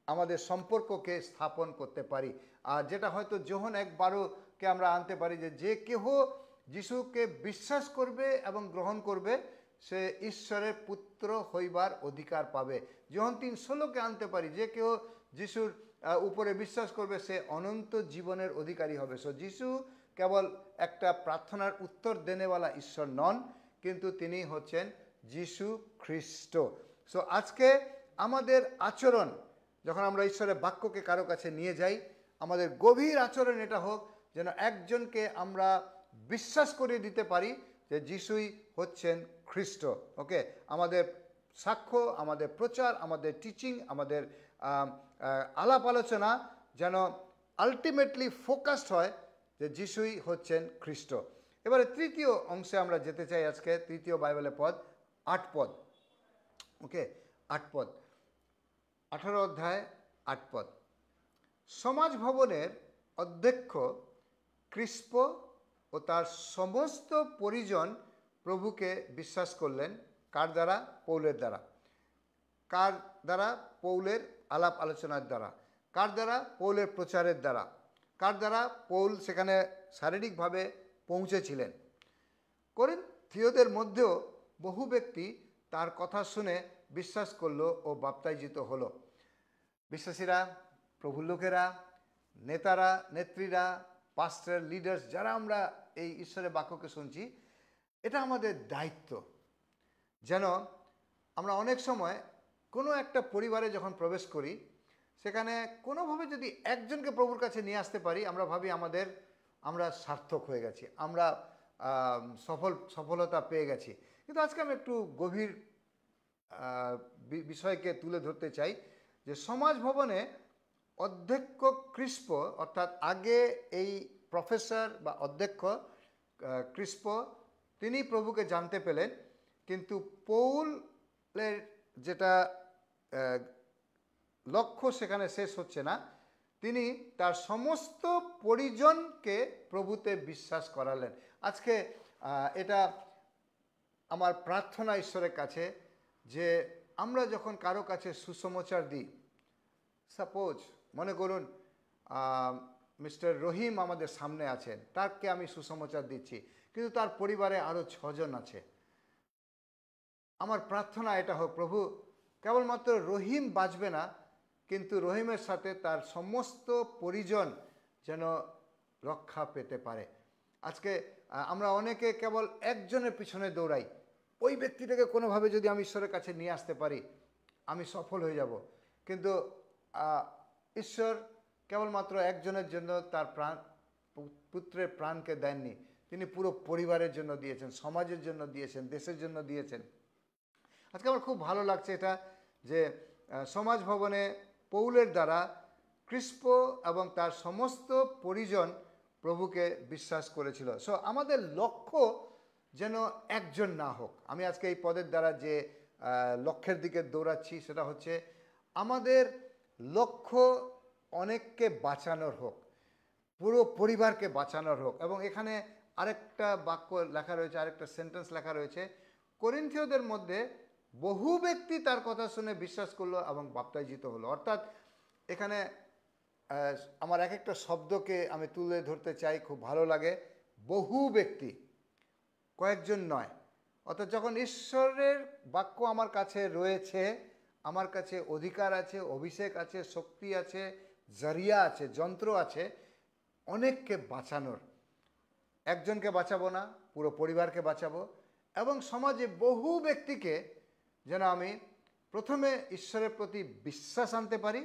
S1: আমাদের সম্পর্ককে স্থাপন করতে পারি। আর যেটা হয়তো যোহন 1:12-কে আমরা আনতে পারি যে কেহ যিশুকে বিশ্বাস করবে এবং গ্রহণ করবে, সে ঈশ্বরের পুত্র হইবার অধিকার পাবে। যোহন 3:16-কে আনতে পারি, যে কেহ যিশুর উপরে বিশ্বাস করবে সে অনন্ত জীবনের অধিকারী হবে। সো যিশু কেবল একটা প্রার্থনার উত্তর দেনেওয়ালা ঈশ্বর নন, কিন্তু তিনি হচ্ছেন যিশু খ্রিস্ট। সো আজকে আমাদের আচরণ, যখন আমরা ঈশ্বরের বাক্যকে কারো কাছে নিয়ে যাই, আমাদের গভীর আচরণ এটা হোক যেন একজনকে আমরা বিশ্বাস করিয়ে দিতে পারি যে যিশুই হচ্ছেন খ্রিস্ট। ওকে, আমাদের সাক্ষ্য, আমাদের প্রচার, আমাদের টিচিং, আমাদের আলাপ আলোচনা যেন আলটিমেটলি ফোকাসড হয় যে যিশুই হচ্ছেন খ্রিস্ট। এবারে তৃতীয় অংশে আমরা যেতে চাই আজকে। তৃতীয় বাইবেলের পদ 8 পদ। ওকে, 8 পদ, 18 অধ্যায় 8 পদ। সমাজ ভবনের অধ্যক্ষ ক্রিস্প ও তার সমস্ত পরিজন প্রভুকে বিশ্বাস করলেন। কার দ্বারা? পৌলের দ্বারা। কার দ্বারা? পৌলের আলাপ আলোচনার দ্বারা। কার দ্বারা? পৌলের প্রচারের দ্বারা। কার দ্বারা? পৌল সেখানে শারীরিকভাবে পৌঁছেছিলেন। করিন্থীয়দের মধ্যেও বহু ব্যক্তি তার কথা শুনে বিশ্বাস করলো ও বাপ্তাইজিত হলো। বিশ্বাসীরা, প্রভুর লোকেরা, নেতারা, নেত্রীরা, পাস্টর, লিডার্স, যারা আমরা এই ঈশ্বরের বাক্যকে শুনছি, এটা আমাদের দায়িত্ব যেন আমরা অনেক সময় কোনো একটা পরিবারে যখন প্রবেশ করি, সেখানে কোনোভাবে যদি একজনকে প্রভুর কাছে নিয়ে আসতে পারি, আমরা ভাবি আমরা সার্থক হয়ে গেছি, আমরা সফলতা পেয়ে গেছি। কিন্তু আজকে আমি একটু গভীর বিষয়কে তুলে ধরতে চাই যে সমাজ ভবনে অধ্যক্ষ ক্রিস্প, অর্থাৎ আগে এই প্রফেসর বা অধ্যক্ষ ক্রিস্প, তিনি প্রভুকে জানতে পেলেন, কিন্তু পৌলের যেটা লক্ষ্য সেখানে শেষ হচ্ছে না। তিনি তার সমস্ত পরিজনকে প্রভুতে বিশ্বাস করালেন। আজকে এটা আমার প্রার্থনা ঈশ্বরের কাছে যে আমরা যখন কারো কাছে সুসমাচার দিই, সাপোজ মনে করুন মিস্টার রহিম আমাদের সামনে আছেন, তাকে আমি সুসমাচার দিচ্ছি, কিন্তু তার পরিবারে আরও 6 জন আছে। আমার প্রার্থনা এটা হোক, প্রভু কেবলমাত্র রহিম বাঁচবে না, কিন্তু রহিমের সাথে তার সমস্ত পরিজন যেন রক্ষা পেতে পারে। আজকে আমরা অনেকে কেবল একজনের পিছনে দৌড়াই, ওই ব্যক্তিটাকে কোনোভাবে যদি আমি ঈশ্বরের কাছে নিয়ে আসতে পারি আমি সফল হয়ে যাব। কিন্তু ঈশ্বর কেবলমাত্র একজনের জন্য তার পুত্রের প্রাণকে দেননি, তিনি পুরো পরিবারের জন্য দিয়েছেন, সমাজের জন্য দিয়েছেন, দেশের জন্য দিয়েছেন। আজকে আমার খুব ভালো লাগছে এটা যে সমাজ ভবনে পৌলের দ্বারা ক্রিস্প এবং তার সমস্ত পরিজন প্রভুকে বিশ্বাস করেছিল। সো আমাদের লক্ষ্য যেন একজন না হোক। আমি আজকে এই পদের দ্বারা যে লক্ষ্যের দিকে দৌড়াচ্ছি সেটা হচ্ছে আমাদের লক্ষ্য অনেককে বাঁচানোর হোক, পুরো পরিবারকে বাঁচানোর হোক। এবং এখানে আরেকটা বাক্য লেখা রয়েছে, আরেকটা সেন্টেন্স লেখা রয়েছে, করিন্থীয়দের মধ্যে বহু ব্যক্তি তার কথা শুনে বিশ্বাস করলো এবং বাপ্তাইজিত হলো। অর্থাৎ এখানে আমার এক একটা শব্দকে আমি তুলে ধরতে চাই, খুব ভালো লাগে। বহু ব্যক্তি, কয়েকজন নয়। অর্থাৎ যখন ঈশ্বরের বাক্য আমার কাছে রয়েছে, আমার কাছে অধিকার আছে, অভিষেক আছে, শক্তি আছে, জরিয়া আছে, যন্ত্র আছে অনেককে বাঁচানোর। একজনকে বাঁচাবো না, পুরো পরিবারকে বাঁচাবো। এবং সমাজে বহু ব্যক্তিকে যেন আমি প্রথমে ঈশ্বরের প্রতি বিশ্বাস আনতে পারি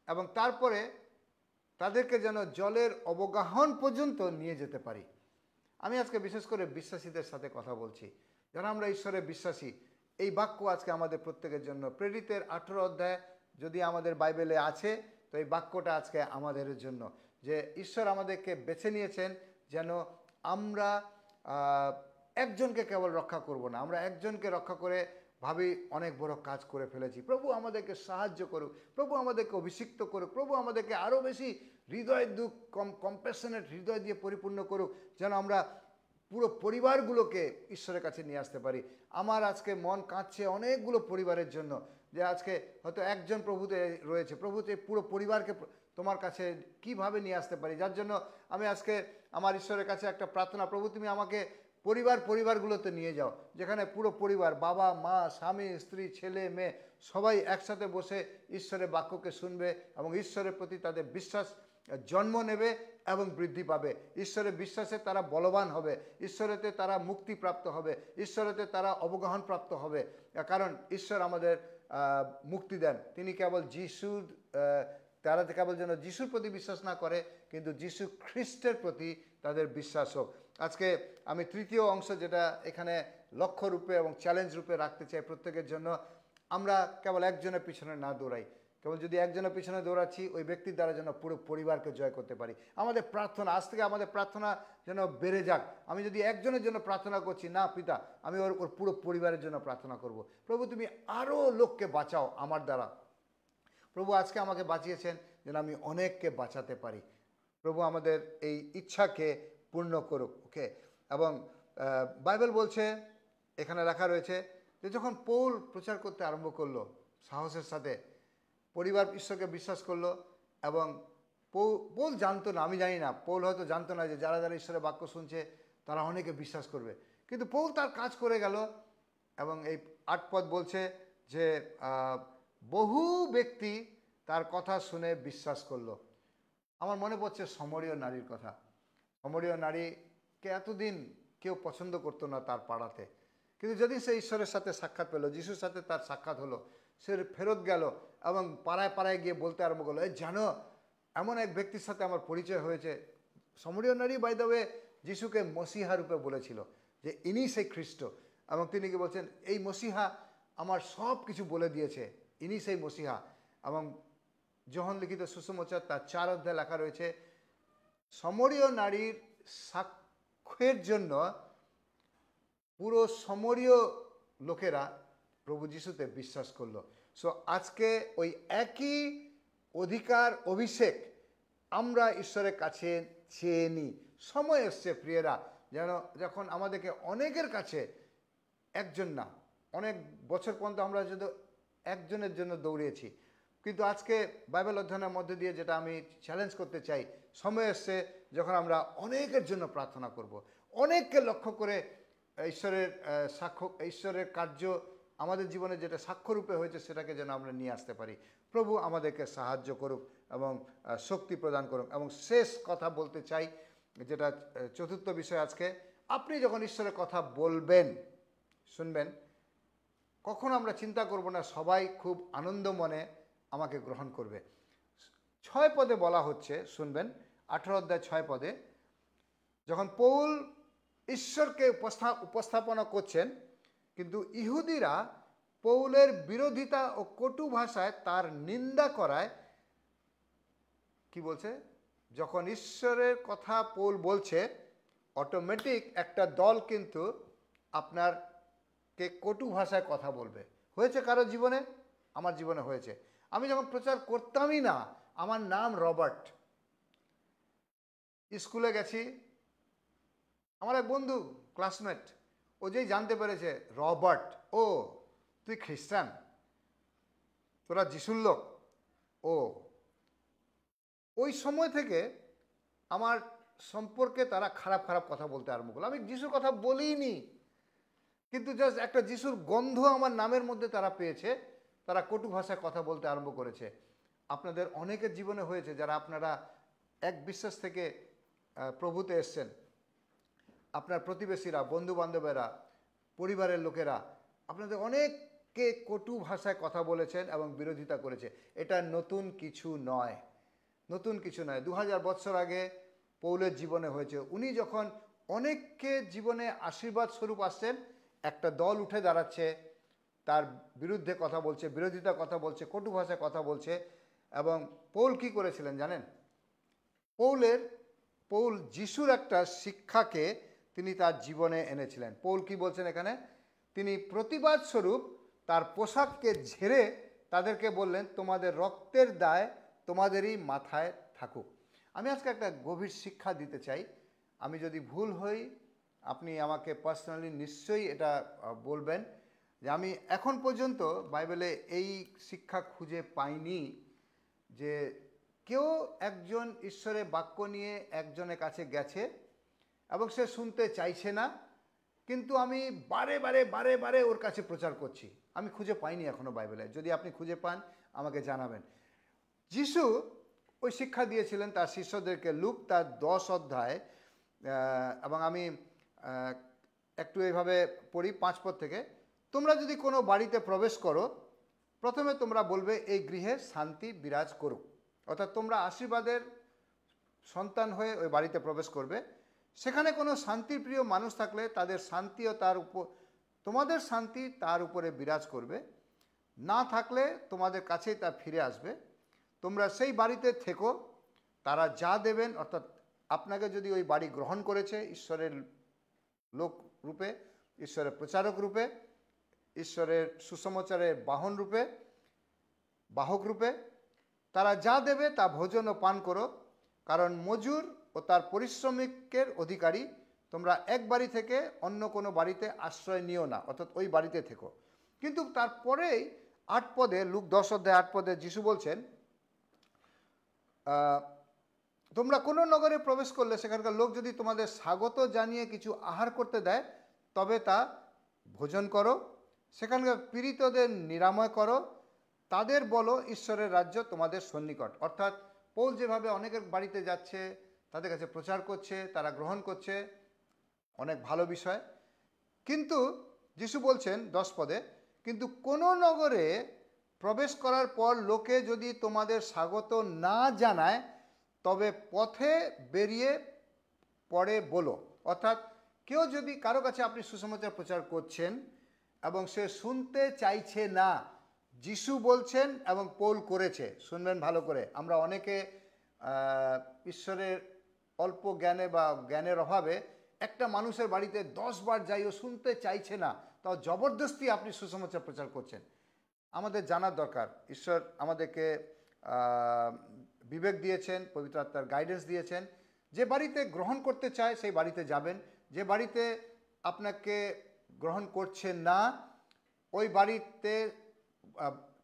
S1: এবং তারপরে তাদেরকে যেন জলের অবগাহন পর্যন্ত নিয়ে যেতে পারি। আমি আজকে বিশেষ করে বিশ্বাসীদের সাথে কথা বলছি, যেন আমরা ঈশ্বরে বিশ্বাসী। এই বাক্য আজকে আমাদের প্রত্যেকের জন্য। প্রেরিতের 18 অধ্যায় যদি আমাদের বাইবেলে আছে, তো এই বাক্যটা আজকে আমাদের জন্য, যে ঈশ্বর আমাদেরকে বেছে নিয়েছেন যেন আমরা একজনকে কেবল রক্ষা করব না, আমরা একজনকে রক্ষা করে ভাবি অনেক বড় কাজ করে ফেলেছি। প্রভু আমাদেরকে সাহায্য করুক, প্রভু আমাদেরকে অভিষিক্ত করুক, প্রভু আমাদেরকে আরও বেশি হৃদয় দুঃখ কম্প্যাশনেট হৃদয় দিয়ে পরিপূর্ণ করুক, যেন আমরা পুরো পরিবারগুলোকে ঈশ্বরের কাছে নিয়ে আসতে পারি। আমার আজকে মন কাঁদছে অনেকগুলো পরিবারের জন্য, যে আজকে হয়তো একজন প্রভুতে রয়েছে, প্রভুতে পুরো পরিবারকে তোমার কাছে কিভাবে নিয়ে আসতে পারি। যার জন্য আমি আজকে আমার ঈশ্বরের কাছে একটা প্রার্থনা, প্রভু তুমি আমাকে পরিবারগুলোতে নিয়ে যাও, যেখানে পুরো পরিবার, বাবা মা স্বামী স্ত্রী ছেলে মেয়ে সবাই একসাথে বসে ঈশ্বরের বাক্যকে শুনবে এবং ঈশ্বরের প্রতি তাদের বিশ্বাস জন্ম নেবে এবং বৃদ্ধি পাবে। ঈশ্বরের বিশ্বাসে তারা বলবান হবে, ঈশ্বরেতে তারা মুক্তিপ্রাপ্ত হবে, ঈশ্বরেতে তারা অবগাহন প্রাপ্ত হবে। কারণ ঈশ্বর আমাদের মুক্তি দেন। তিনি কেবল যিশুর তারা কেবল যেন যিশুর প্রতি বিশ্বাস না করে, কিন্তু যিশু খ্রিস্টের প্রতি তাদের বিশ্বাস হোক। আজকে আমি তৃতীয় অংশ, যেটা এখানে লক্ষ্য রূপে এবং চ্যালেঞ্জ রূপে রাখতে চাই প্রত্যেকের জন্য, আমরা কেবল একজনের পিছনে না দৌড়াই। কেবল যদি একজনের পিছনে দৌড়াচ্ছি, ওই ব্যক্তির দ্বারা যেন পুরো পরিবারকে জয় করতে পারি। আমাদের প্রার্থনা, আজ থেকে আমাদের প্রার্থনা যেন বেড়ে যাক। আমি যদি একজনের জন্য প্রার্থনা করছি, না পিতা, আমি ওর পুরো পরিবারের জন্য প্রার্থনা করব। প্রভু, তুমি আরও লোককে বাঁচাও আমার দ্বারা। প্রভু, আজকে আমাকে বাঁচিয়েছেন যেন আমি অনেককে বাঁচাতে পারি। প্রভু আমাদের এই ইচ্ছাকে পূর্ণ করুক। ওকে। এবং বাইবেল বলছে, এখানে লেখা রয়েছে যে যখন পৌল প্রচার করতে আরম্ভ করলো সাহসের সাথে, পরিবার ঈশ্বরকে বিশ্বাস করলো, এবং পৌল জানতো না, আমি জানি না, পৌল হয়তো জানতো না যে যারা যারা ঈশ্বরের বাক্য শুনছে তারা অনেকে বিশ্বাস করবে, কিন্তু পৌল তার কাজ করে গেল। এবং এই 8 পদ বলছে যে বহু ব্যক্তি তার কথা শুনে বিশ্বাস করলো। আমার মনে পড়ছে সমরীয় নারীর কথা। সমরীয় নারীকে এতদিন কেউ পছন্দ করতো না তার পাড়াতে, কিন্তু যেদিন সে ঈশ্বরের সাথে সাক্ষাৎ পেল, যিশুর সাথে তার সাক্ষাৎ হলো, সে ফেরত গেল এবং পাড়ায় পাড়ায় গিয়ে বলতে আরম্ভ করলো, এই জানো, এমন এক ব্যক্তির সাথে আমার পরিচয় হয়েছে। সমরীয় নারী বাই দ্য ওয়ে যিশুকে মসিহা রূপে বলেছিল যে ইনি সেই খ্রিস্ট, এবং তিনি কি বলছেন, এই মসিহা আমার সব কিছু বলে দিয়েছে, ইনি সেই মসিহা। এবং যোহন লিখিত সুসমাচার তার 4 অধ্যায় লেখা রয়েছে, সমরীয় নারীর সাক্ষ্যের জন্য পুরো সমরীয় লোকেরা প্রভু যিশুতে বিশ্বাস করলো। সো আজকে ওই একই অধিকার, অভিষেক আমরা ঈশ্বরের কাছে চেয়ে নিই। সময় এসছে প্রিয়রা, যেন যখন আমাদেরকে অনেকের কাছে, একজন না, অনেক বছর পর্যন্ত আমরা যদি একজনের জন্য দৌড়িয়েছি, কিন্তু আজকে বাইবেল অধ্যয়নের মধ্যে দিয়ে যেটা আমি চ্যালেঞ্জ করতে চাই, সময় এসছে যখন আমরা অনেকের জন্য প্রার্থনা করব, অনেককে লক্ষ্য করে ঈশ্বরের সাক্ষ্য, ঈশ্বরের কার্য আমাদের জীবনে যেটা সাক্ষ্যরূপে হয়েছে সেটাকে যেন আমরা নিয়ে আসতে পারি। প্রভু আমাদেরকে সাহায্য করুক এবং শক্তি প্রদান করুক। এবং শেষ কথা বলতে চাই, যেটা চতুর্থ বিষয় আজকে, আপনি যখন ঈশ্বরের কথা বলবেন, শুনবেন, কখন আমরা চিন্তা করব না সবাই খুব আনন্দ মনে আমাকে গ্রহণ করবে। 6 পদে বলা হচ্ছে, শুনবেন, 18 অধ্যায় 6 পদে, যখন পৌল ঈশ্বরকে উপস্থাপনা করছেন, কিন্তু ইহুদিরা পৌলের বিরোধিতা ও কটু ভাষায় তার নিন্দা করায়, কি বলছে, যখন ঈশ্বরের কথা পৌল বলছে, অটোমেটিক একটা দল কিন্তু আপনার কে কটু ভাষায় কথা বলবে। হয়েছে কারো জীবনে? আমার জীবনে হয়েছে। আমি যখন প্রচার করতামই না, আমার নাম রবার্ট, স্কুলে গেছি, আমার এক বন্ধু ক্লাসমেট, ও যেই জানতে পেরেছে রবার্ট, ও তুই খ্রিস্টান, তোরা যিশুর লোক, ও ওই সময় থেকে আমার সম্পর্কে তারা খারাপ খারাপ কথা বলতে আরম্ভ করলো। আমি যিশুর কথা বলিনি, কিন্তু জাস্ট একটা যিশুর গন্ধ আমার নামের মধ্যে তারা পেয়েছে, তারা কটু ভাষায় কথা বলতে আরম্ভ করেছে। আপনাদের অনেকের জীবনে হয়েছে, যারা আপনারা এক বিশ্বাস থেকে প্রভুতে এসছেন, আপনার প্রতিবেশীরা, বন্ধু বান্ধবেরা, পরিবারের লোকেরা আপনাদের অনেককে কটু ভাষায় কথা বলেছেন এবং বিরোধিতা করেছে। এটা নতুন কিছু নয়, নতুন কিছু নয়। 2000 বছর আগে পৌলের জীবনে হয়েছে। উনি যখন অনেককে জীবনে আশীর্বাদ স্বরূপ আসছেন, একটা দল উঠে দাঁড়াচ্ছে, তার বিরুদ্ধে কথা বলছে, বিরোধিতা কথা বলছে, কটু ভাষায় কথা বলছে। এবং পৌল কি করেছিলেন জানেন? পৌল যিশুর একটা শিক্ষাকে তিনি তার জীবনে এনেছিলেন। পৌল কি বলছেন এখানে? তিনি প্রতিবাদ স্বরূপ তার পোশাককে ঝেড়ে তাদেরকে বললেন, তোমাদের রক্তের দায় তোমাদেরই মাথায় থাকুক। আমি আজকে একটা গভীর শিক্ষা দিতে চাই। আমি যদি ভুল হই, আপনি আমাকে পার্সোনালি নিশ্চয়ই এটা বলবেন, যে আমি এখন পর্যন্ত বাইবেলে এই শিক্ষা খুঁজে পাইনি যে কেউ একজন ঈশ্বরের বাক্য নিয়ে একজনের কাছে গেছে এবং সে শুনতে চাইছে না, কিন্তু আমি বারে বারে বারে বারে ওর কাছে প্রচার করছি। আমি খুঁজে পাইনি এখনো বাইবেলে, যদি আপনি খুঁজে পান আমাকে জানাবেন। যিশু ওই শিক্ষা দিয়েছিলেন তার শিষ্যদেরকে, লুক তার 10 অধ্যায়, এবং আমি একটু এইভাবে পড়ি 5 পদ থেকে। তোমরা যদি কোনো বাড়িতে প্রবেশ করো, প্রথমে তোমরা বলবে এই গৃহে শান্তি বিরাজ করুক। অর্থাৎ তোমরা আশীর্বাদের সন্তান হয়ে ওই বাড়িতে প্রবেশ করবে। সেখানে কোনো শান্তিপ্রিয় মানুষ থাকলে তাদের শান্তি ও তার উপর তোমাদের শান্তি তার উপরে বিরাজ করবে, না থাকলে তোমাদের কাছেই তা ফিরে আসবে। তোমরা সেই বাড়িতে থেকো। তারা যা দেবেন, অর্থাৎ আপনাকে যদি ওই বাড়ি গ্রহণ করেছে ঈশ্বরের লোক রূপে, ঈশ্বরের প্রচারক রূপে, ঈশ্বরের সুসমাচারের বাহক রূপে, তারা যা দেবে তা ভোজন ও পান করো, কারণ মজুর ও তার পরিশ্রমিকের অধিকারী। তোমরা এক বাড়ি থেকে অন্য কোনো বাড়িতে আশ্রয় নিও না, অর্থাৎ ওই বাড়িতে থেকো। কিন্তু তারপরেই 8 পদে, লুক 10 অধ্যায় 8 পদে যিশু বলছেন, তোমরা কোনো নগরে প্রবেশ করলে সেখানকার লোক যদি তোমাদের স্বাগত জানিয়ে কিছু আহার করতে দেয়, তবে তা ভোজন করো। সেখানকার পীড়িতদের নিরাময় করো, তাদের বলো ঈশ্বরের রাজ্য তোমাদের সন্নিকট। অর্থাৎ পৌল যেভাবে অনেকের বাড়িতে যাচ্ছে, তাদের কাছে প্রচার করছে, তারা গ্রহণ করছে, অনেক ভালো বিষয়। কিন্তু যিশু বলছেন 10 পদে, কিন্তু কোনো নগরে প্রবেশ করার পর লোকে যদি তোমাদের স্বাগত না জানায়, তবে পথে বেরিয়ে পড়ে বলো। অর্থাৎ কেউ যদি, কারো কাছে আপনি সুসমাচার প্রচার করছেন এবং সে শুনতে চাইছে না, যিশু বলছেন এবং পৌল করেছে, শুনবেন ভালো করে। আমরা অনেকে ঈশ্বরের অল্প জ্ঞানে বা জ্ঞানের অভাবে একটা মানুষের বাড়িতে 10 বার যাইও শুনতে চাইছে না, তাও জবরদস্তি আপনি সুসমাচার প্রচার করছেন। আমাদের জানার দরকার, ঈশ্বর আমাদেরকে বিবেক দিয়েছেন, পবিত্র আত্মার গাইডেন্স দিয়েছেন। যে বাড়িতে গ্রহণ করতে চায় সেই বাড়িতে যাবেন, যে বাড়িতে আপনাকে গ্রহণ করছেন না ওই বাড়িতে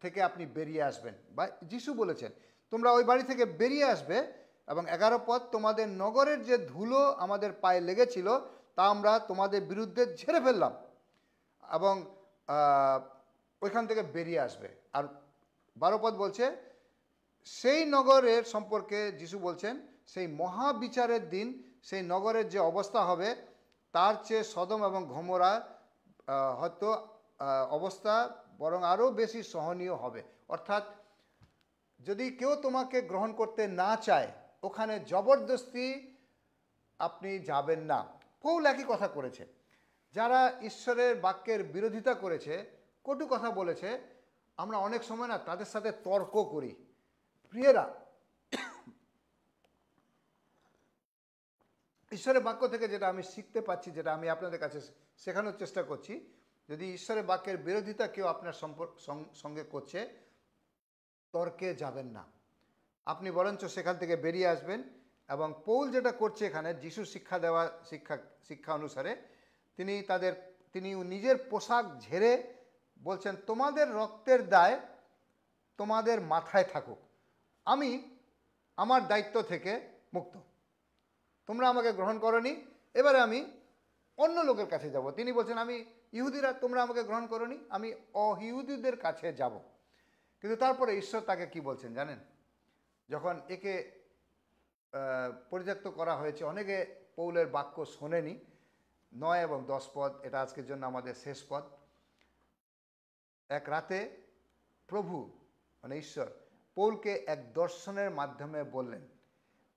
S1: থেকে আপনি বেরিয়ে আসবেন। বা যিশু বলেছেন তোমরা ওই বাড়ি থেকে বেরিয়ে আসবে। এবং 11 পদ, তোমাদের নগরের যে ধুলো আমাদের পায়ে লেগেছিল তা আমরা তোমাদের বিরুদ্ধে ঝেড়ে ফেললাম, এবং ওইখান থেকে বেরিয়ে আসবে। আর 12 পদ বলছে, সেই নগরের সম্পর্কে যিশু বলছেন, সেই মহাবিচারের দিন সেই নগরের যে অবস্থা হবে তার চেয়ে সদম এবং গমোরা হয়তো অবস্থা বরং আরও বেশি সহনীয় হবে। অর্থাৎ যদি কেউ তোমাকে গ্রহণ করতে না চায়, ওখানে জবরদস্তি আপনি যাবেন না। পৌল একই কথা করেছে। যারা ঈশ্বরের বাক্যের বিরোধিতা করেছে, কটু কথা বলেছে, আমরা অনেক সময় না তাদের সাথে তর্ক করি। প্রিয়রা, ঈশ্বরের বাক্য থেকে যেটা আমি শিখতে পাচ্ছি, যেটা আমি আপনাদের কাছে শেখানোর চেষ্টা করছি, যদি ঈশ্বরের বাক্যের বিরোধিতা কেউ আপনার সঙ্গে করছে, তর্কে যাবেন না, আপনি বরঞ্চ সেখান থেকে বেরিয়ে আসবেন। এবং পৌল যেটা করছে এখানে, যিশুর শিক্ষা অনুসারে তিনি নিজের পোশাক ঝেড়ে বলছেন, তোমাদের রক্তের দায় তোমাদের মাথায় থাকুক, আমি আমার দায়িত্ব থেকে মুক্ত। তোমরা আমাকে গ্রহণ করনি, এবারে আমি অন্য লোকের কাছে যাব। তিনি বলছেন, আমি ইহুদিরা তোমরা আমাকে গ্রহণ করনি, আমি অইহুদিদের কাছে যাব। কিন্তু তারপরে ঈশ্বর তাকে কি বলছেন জানেন? যখন একে পরিত্যক্ত করা হয়েছে, অনেকে পৌলের বাক্য শোনেনি। 9 এবং 10 পদ, এটা আজকের জন্য আমাদের শেষ পদ। এক রাতে প্রভু মানে ঈশ্বর পৌলকে এক দর্শনের মাধ্যমে বললেন।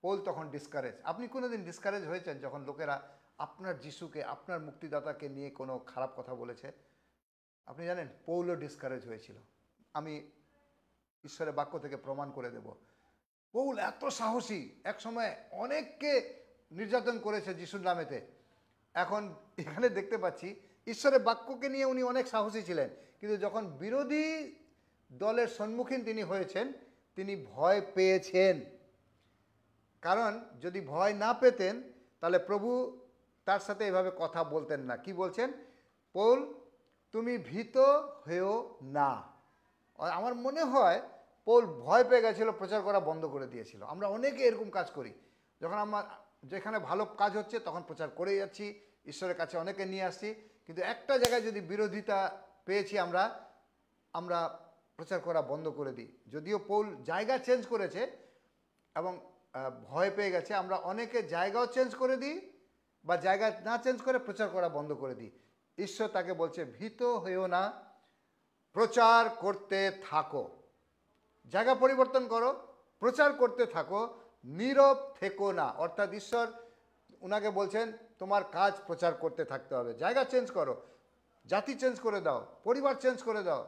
S1: পৌল তখন ডিসকারেজ। আপনি কোনোদিন ডিসকারেজ হয়েছেন যখন লোকেরা আপনার যিশুকে, আপনার মুক্তিদাতাকে নিয়ে কোনো খারাপ কথা বলেছে? আপনি জানেন পৌলও ডিসকারেজ হয়েছিল। আমি ঈশ্বরের বাক্য থেকে প্রমাণ করে দেব। পৌল এত সাহসী, এক সময় অনেককে নির্যাতন করেছে যিশুর নামেতে। এখন এখানে দেখতে পাচ্ছি ঈশ্বরের বাক্যকে নিয়ে উনি অনেক সাহসী ছিলেন, কিন্তু যখন বিরোধী দলের সম্মুখীন তিনি হয়েছেন, তিনি ভয় পেয়েছেন। কারণ যদি ভয় না পেতেন তাহলে প্রভু তার সাথে এভাবে কথা বলতেন না। কি বলছেন? পৌল, তুমি ভীত হয়েও না। আমার মনে হয় পৌল ভয় পেয়ে গেছিল, প্রচার করা বন্ধ করে দিয়েছিল। আমরা অনেকে এরকম কাজ করি, যখন আমার যেখানে ভালো কাজ হচ্ছে তখন প্রচার করে যাচ্ছি, ঈশ্বরের কাছে অনেকে নিয়ে আসছি, কিন্তু একটা জায়গায় যদি বিরোধিতা পেয়েছি আমরা আমরা প্রচার করা বন্ধ করে দিই। যদিও পৌল জায়গা চেঞ্জ করেছে এবং ভয় পেয়ে গেছে, আমরা অনেকে জায়গাও চেঞ্জ করে দিই বা জায়গা না চেঞ্জ করে প্রচার করা বন্ধ করে দিই। ঈশ্বর তাকে বলছে ভীত হয়েও না, প্রচার করতে থাকো। জায়গা পরিবর্তন করো, প্রচার করতে থাকো, নীরব থেকো না। অর্থাৎ ঈশ্বর ওনাকে বলছেন তোমার কাজ প্রচার করতে থাকতে হবে। জায়গা চেঞ্জ করো, জাতি চেঞ্জ করে দাও, পরিবার চেঞ্জ করে দাও,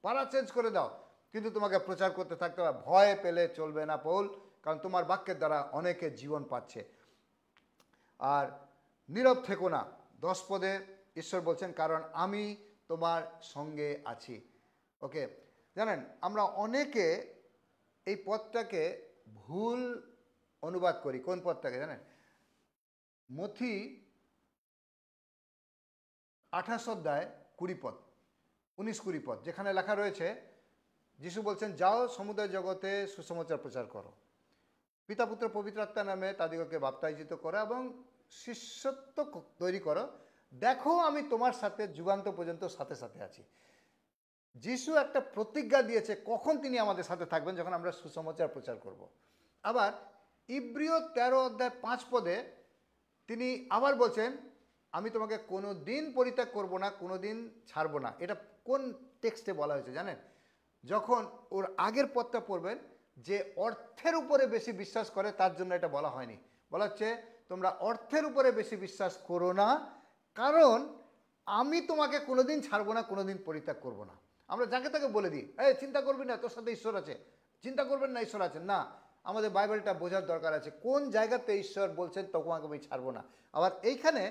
S1: পাড়া চেঞ্জ করে দাও, কিন্তু তোমাকে প্রচার করতে থাকতে হবে। ভয় পেলে চলবে না পৌল, কারণ তোমার বাক্যের দ্বারা অনেকে জীবন পাচ্ছে। আর নীরব থেকো না, 10 পদে ঈশ্বর বলছেন কারণ আমি তোমার সঙ্গে আছি। ওকে, জানেন আমরা অনেকে এই পদটাকে ভুল অনুবাদ করি। কোন পদটাকে জানেন? মথি 28 অধ্যায় 20 পদ, 19-20 পদ, যেখানে লেখা রয়েছে যিশু বলছেন যাও সমুদয় জগতে সুসমাচার প্রচার করো, পিতা পুত্র পবিত্র আত্মার নামে তাদেরকে বাপ্তাইজিত করো এবং শিষ্যত্ব তৈরি করো। দেখো আমি তোমার সাথে যুগান্ত পর্যন্ত সাথে সাথে আছি। যিশু একটা প্রতিজ্ঞা দিয়েছে কখন তিনি আমাদের সাথে থাকবেন, যখন আমরা সুসমাচার প্রচার করব। আবার ইব্রিয় 13 অধ্যায় 5 পদে তিনি আবার বলছেন আমি তোমাকে কোনো দিন পরিত্যাগ করব না, কোনো দিন ছাড়বো না। এটা কোন টেক্সটে বলা হয়েছে জানেন? যখন ওর আগের পদটা পড়বেন, যে অর্থের উপরে বেশি বিশ্বাস করে তার জন্য এটা বলা হয়নি। বলা হচ্ছে তোমরা অর্থের উপরে বেশি বিশ্বাস করো না, কারণ আমি তোমাকে কোনোদিন ছাড়বো না, কোনোদিন পরিত্যাগ করব না। আমরা যাকে তাকে বলে দিই এই চিন্তা করবি না, তোর সাথে ঈশ্বর আছে, চিন্তা করবেন না, ঈশ্বর আছে না। আমাদের বাইবেলটা বোঝার দরকার আছে কোন জায়গাতে ঈশ্বর বলছেন তোমাকে আমি ছাড়বো না। আবার এইখানে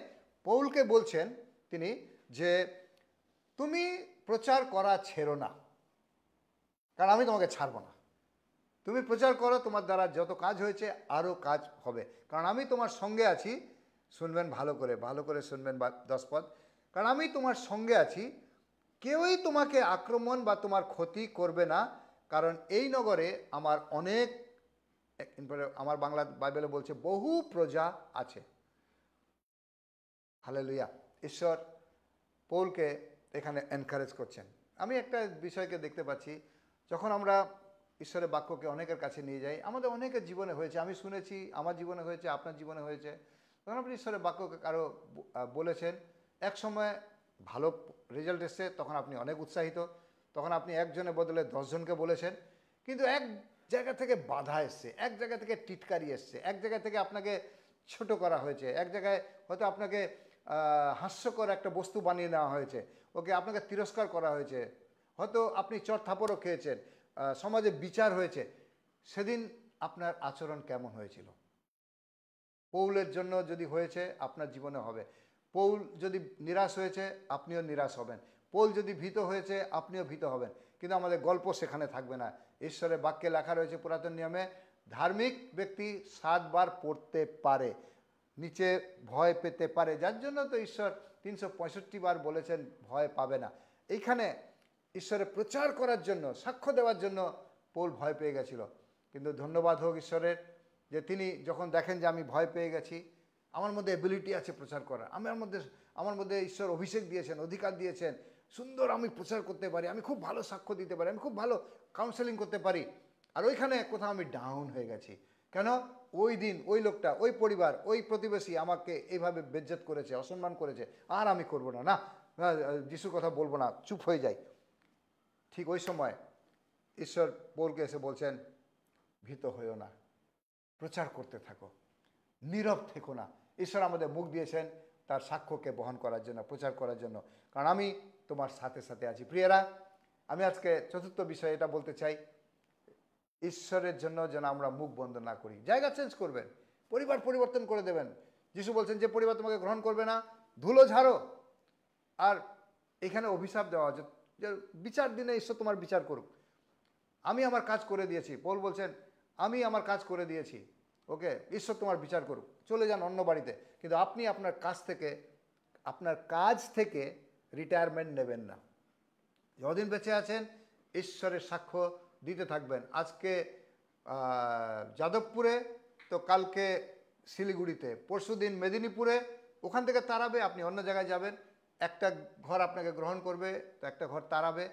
S1: পৌলকে বলছেন তিনি যে তুমি প্রচার করা ছেড়ো না, কারণ আমি তোমাকে ছাড়বো না। তুমি প্রচার করো, তোমার দ্বারা যত কাজ হয়েছে আরও কাজ হবে, কারণ আমি তোমার সঙ্গে আছি। শুনবেন ভালো করে শুনবেন 10 পদ, কারণ আমি তোমার সঙ্গে আছি, কেউই তোমাকে আক্রমণ বা তোমার ক্ষতি করবে না, কারণ এই নগরে আমার অনেক, আমার বাংলা বাইবেলে বলছে বহু প্রজা আছে। হালেলুয়া। ঈশ্বর পৌলকে এখানে এনকারেজ করছেন। আমি একটা বিষয়কে দেখতে পাচ্ছি, যখন আমরা ঈশ্বরের বাক্যকে অনেকের কাছে নিয়ে যাই, আমাদের অনেকের জীবনে হয়েছে, আমি শুনেছি আমার জীবনে হয়েছে, আপনার জীবনে হয়েছে, তখন আপনি ঈশ্বরের বাক্যকে কারো বলেছেন, এক সময় ভালো রেজাল্ট এসছে, তখন আপনি অনেক উৎসাহিত, তখন আপনি একজনের বদলে 10 জনকে বলেছেন, কিন্তু এক জায়গা থেকে বাধা এসছে, এক জায়গা থেকে টিটকারি এসছে, এক জায়গা থেকে আপনাকে ছোট করা হয়েছে, এক জায়গায় হয়তো আপনাকে হাস্যকর একটা বস্তু বানিয়ে নেওয়া হয়েছে, ওকে আপনাকে তিরস্কার করা হয়েছে, হয়তো আপনি চর থাপড়ও খেয়েছেন, সমাজে বিচার হয়েছে। সেদিন আপনার আচরণ কেমন হয়েছিল? পৌলের জন্য যদি হয়েছে আপনার জীবনে হবে। পৌল যদি নিরাশ হয়েছে আপনিও নিরাশ হবেন, পৌল যদি ভীত হয়েছে আপনিও ভীত হবেন। কিন্তু আমাদের গল্প সেখানে থাকবে না। ঈশ্বরের বাক্যে লেখা রয়েছে পুরাতন নিয়মে, ধার্মিক ব্যক্তি 7 বার পড়তে পারে, নিচে ভয় পেতে পারে, যার জন্য তো ঈশ্বর 365 বার বলেছেন ভয় পাবে না। এইখানে ঈশ্বরের প্রচার করার জন্য, সাক্ষ্য দেওয়ার জন্য পৌল ভয় পেয়ে গেছিল। কিন্তু ধন্যবাদ হোক ঈশ্বরের যে তিনি যখন দেখেন যে আমি ভয় পেয়ে গেছি, আমার মধ্যে এবিলিটি আছে প্রচার করার, আমার মধ্যে ঈশ্বর অভিষেক দিয়েছেন, অধিকার দিয়েছেন, সুন্দর আমি প্রচার করতে পারি, আমি খুব ভালো সাক্ষ্য দিতে পারি, আমি খুব ভালো কাউন্সেলিং করতে পারি। আর ওইখানে কোথাও আমি ডাউন হয়ে গেছি, কেন? ওই দিন ওই লোকটা, ওই পরিবার, ওই প্রতিবেশী আমাকে এইভাবে বেজ্জত করেছে, অসম্মান করেছে, আর আমি করবো না, না যিশুর কথা বলবো না, চুপ হয়ে যাই। ঠিক ওই সময় ঈশ্বর পৌলকে এসে বলছেন ভীত হইও না, প্রচার করতে থাকো, নীরব থেকো না। ঈশ্বর আমাদের মুখ দিয়েছেন তার সাক্ষ্যকে বহন করার জন্য, প্রচার করার জন্য, কারণ আমি তোমার সাথে সাথে আছি। প্রিয়রা, আমি আজকে চতুর্থ বিষয় এটা বলতে চাই, ঈশ্বরের জন্য যেন আমরা মুখ বন্ধ না করি। জায়গা চেঞ্জ করবেন, পরিবার পরিবর্তন করে দেবেন। যিশু বলছেন যে পরিবার তোমাকে গ্রহণ করবে না ধুলো ঝাড়ো। আর এখানে অভিশাপ দেওয়া হচ্ছে যে বিচার দিনে ঈশ্বর তোমার বিচার করুক। আমি আমার কাজ করে দিয়েছি, পৌল বলছেন আমি আমার কাজ করে দিয়েছি, ওকে, ঈশ্বর তোমার বিচার করুক, চলে যান অন্য বাড়িতে। কিন্তু আপনি আপনার কাজ থেকে রিটায়ারমেন্ট নেবেন না। যতদিন বেঁচে আছেন ঈশ্বরের সাক্ষ্য দিতে থাকবেন। আজকে যাদবপুরে, তো কালকে শিলিগুড়িতে, পরশুদিন মেদিনীপুরে, ওখান থেকে তাড়াবে, আপনি অন্য জায়গায় যাবেন, একটা ঘর আপনাকে গ্রহণ করবে, তো একটা ঘর তাড়াবে,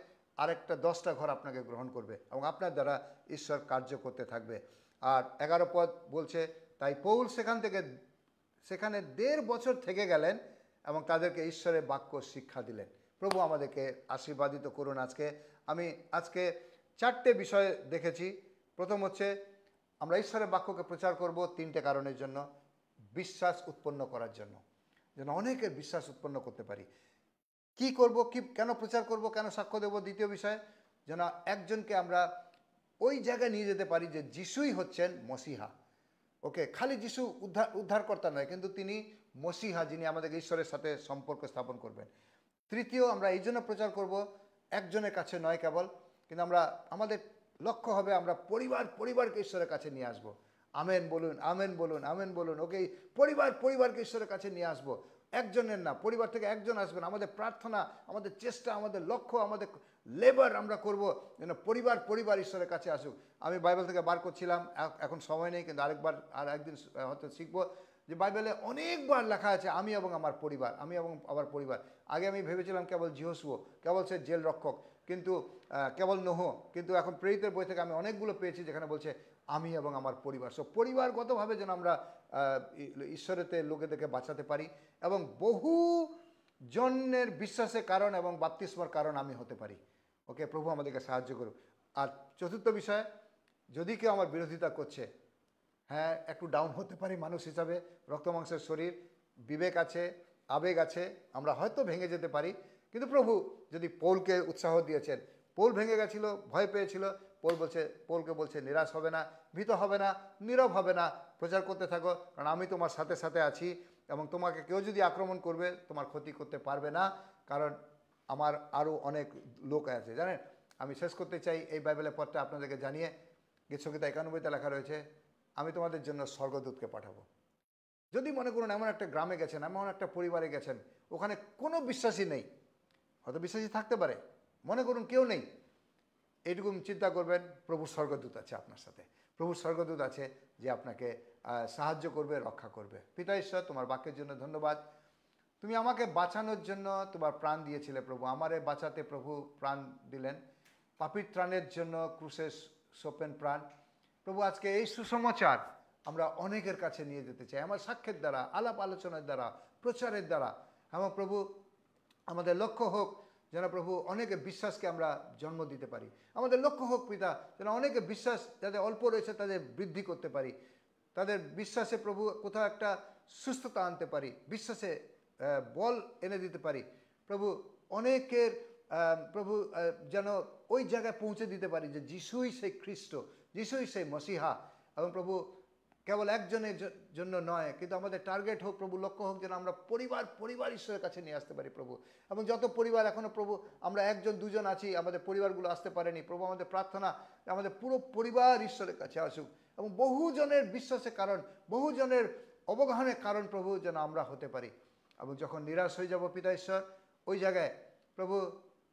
S1: আরেকটা 10টা ঘর আপনাকে গ্রহণ করবে এবং আপনার দ্বারা ঈশ্বর কার্য করতে থাকবে। আর 11 পদ বলছে, তাই পৌল সেখানে 1.5 বছর থেকে গেলেন এবং তাদেরকে ঈশ্বরের বাক্য শিক্ষা দিলেন। প্রভু আমাদেরকে আশীর্বাদিত করুন। আমি আজকে 4টে বিষয় দেখেছি। প্রথম হচ্ছে, আমরা ঈশ্বরের বাক্যকে প্রচার করব 3টে কারণের জন্য। বিশ্বাস উৎপন্ন করার জন্য, যেন অনেকের বিশ্বাস উৎপন্ন করতে পারি। কি করব, কেন প্রচার করব, কেন সাক্ষ্য দেব? দ্বিতীয় বিষয়, যেন একজনকে আমরা ওই জায়গায় নিয়ে যেতে পারি যে যিশুই হচ্ছেন মসিহা। ওকে, খালি যিশু উদ্ধারকর্তা নয়, কিন্তু তিনি মসিহা, যিনি আমাদেরকে ঈশ্বরের সাথে সম্পর্ক স্থাপন করবেন। তৃতীয়, আমরা এই জন্য প্রচার করব একজনের কাছে নয় কেবল, কিন্তু আমাদের লক্ষ্য হবে আমরা পরিবারকে ঈশ্বরের কাছে নিয়ে আসব। আমেন বলুন, আমেন বলুন, আমেন বলুন। ওকে, পরিবারকে ঈশ্বরের কাছে নিয়ে আসব। একজনের না, পরিবার থেকে একজন আসবেন। আমাদের প্রার্থনা, আমাদের চেষ্টা, আমাদের লক্ষ্য, আমাদের লেবার আমরা করব যেন পরিবার ঈশ্বরের কাছে আসুক। আমি বাইবেল থেকে বার করছিলাম, এখন সময় নেই, কিন্তু একদিন হয়তো শিখবো যে বাইবেলে অনেকবার লেখা আছে আমি এবং আমার পরিবার, আমি এবং আমার পরিবার। আগে আমি ভেবেছিলাম কেবল জিহোশুয়া, কেবল সে জেল রক্ষক, কিন্তু কেবল নোহ, কিন্তু এখন প্রেরিতের বই থেকে আমি অনেকগুলো পেয়েছি যেখানে বলছে আমি এবং আমার পরিবার। সো পরিবারগতভাবে যেন আমরা ঈশ্বরেতে লোকেদেরকে বাঁচাতে পারি এবং বহু জনের বিশ্বাসের কারণ এবং বাপ্তিস্মার কারণ আমি হতে পারি। ওকে, প্রভু আমাদেরকে সাহায্য করুক। আর চতুর্থ বিষয়, যদি কেউ আমার বিরোধিতা করছে, হ্যাঁ, একটু ডাউন হতে পারি মানুষ হিসাবে, রক্ত মাংসের শরীর, বিবেক আছে, আবেগ আছে, আমরা হয়তো ভেঙে যেতে পারি। কিন্তু প্রভু যদি পৌলকে উৎসাহ দিয়েছেন, পৌল ভেঙে গেছিল, ভয় পেয়েছিল, পৌলকে বলছে নিরাশ হবে না, ভীত হবে না, নীরব হবে না, প্রচার করতে থাকো, কারণ আমি তোমার সাথে সাথে আছি এবং তোমাকে কেউ যদি আক্রমণ করবে তোমার ক্ষতি করতে পারবে না, কারণ আমার আরও অনেক লোক আছে। জানেন, আমি শেষ করতে চাই এই বাইবেলের পথটা আপনাদেরকে জানিয়ে। গীতসংহিতা 91তে লেখা রয়েছে, আমি তোমাদের জন্য স্বর্গদূতকে পাঠাবো। যদি মনে করুন এমন একটা গ্রামে গেছেন, এমন একটা পরিবারে গেছেন, ওখানে কোনো বিশ্বাসী নেই, হয়তো বিশ্বাসী থাকতে পারে, মনে করুন কেউ নেই, এইটুকু চিন্তা করবেন প্রভুর স্বর্গদূত আছে আপনার সাথে। প্রভুর স্বর্গদূত আছে যে আপনাকে সাহায্য করবে, রক্ষা করবে। পিতা ঈশ্বর, তোমার বাক্যের জন্য ধন্যবাদ। তুমি আমাকে বাঁচানোর জন্য তোমার প্রাণ দিয়েছিলে প্রভু, আমারে বাঁচাতে প্রভু প্রাণ দিলেন। পাপীর ত্রাণের জন্য ক্রুশে সোপেন প্রাণ। প্রভু, আজকে এই সুসমাচার আমরা অনেকের কাছে নিয়ে যেতে চাই, আমার সাক্ষ্যের দ্বারা, আলাপ আলোচনার দ্বারা, প্রচারের দ্বারা। আমার প্রভু, আমাদের লক্ষ্য হোক যেন প্রভু অনেকে বিশ্বাসকে আমরা জন্ম দিতে পারি। আমাদের লক্ষ্য হোক পিতা, যেন অনেকে বিশ্বাস যাদের অল্প রয়েছে তাদের বৃদ্ধি করতে পারি, তাদের বিশ্বাসে প্রভু কোথাও একটা সুস্থতা আনতে পারি, বিশ্বাসে বল এনে দিতে পারি। প্রভু, অনেকের প্রভু যেন ওই জায়গায় পৌঁছে দিতে পারি যে যিশুই সেই খ্রিস্ট, যিশুই সেই মসিহা। এবং প্রভু, কেবল একজনের জন্য নয়, কিন্তু আমাদের টার্গেট হোক প্রভু, লক্ষ্য হোক যেন আমরা পরিবার ঈশ্বরের কাছে নিয়ে আসতে পারি প্রভু। এবং যত পরিবার এখনও প্রভু আমরা একজন দুজন আছি, আমাদের পরিবারগুলো আসতে পারেনি প্রভু, আমাদের প্রার্থনা আমাদের পুরো পরিবার ঈশ্বরের কাছে আসুক এবং বহুজনের বিশ্বাসের কারণ, বহুজনের অবগাহনের কারণ প্রভু যেন আমরা হতে পারি। এবং যখন নিরাশ হয়ে যাব পিতা ঈশ্বর, ওই জায়গায় প্রভু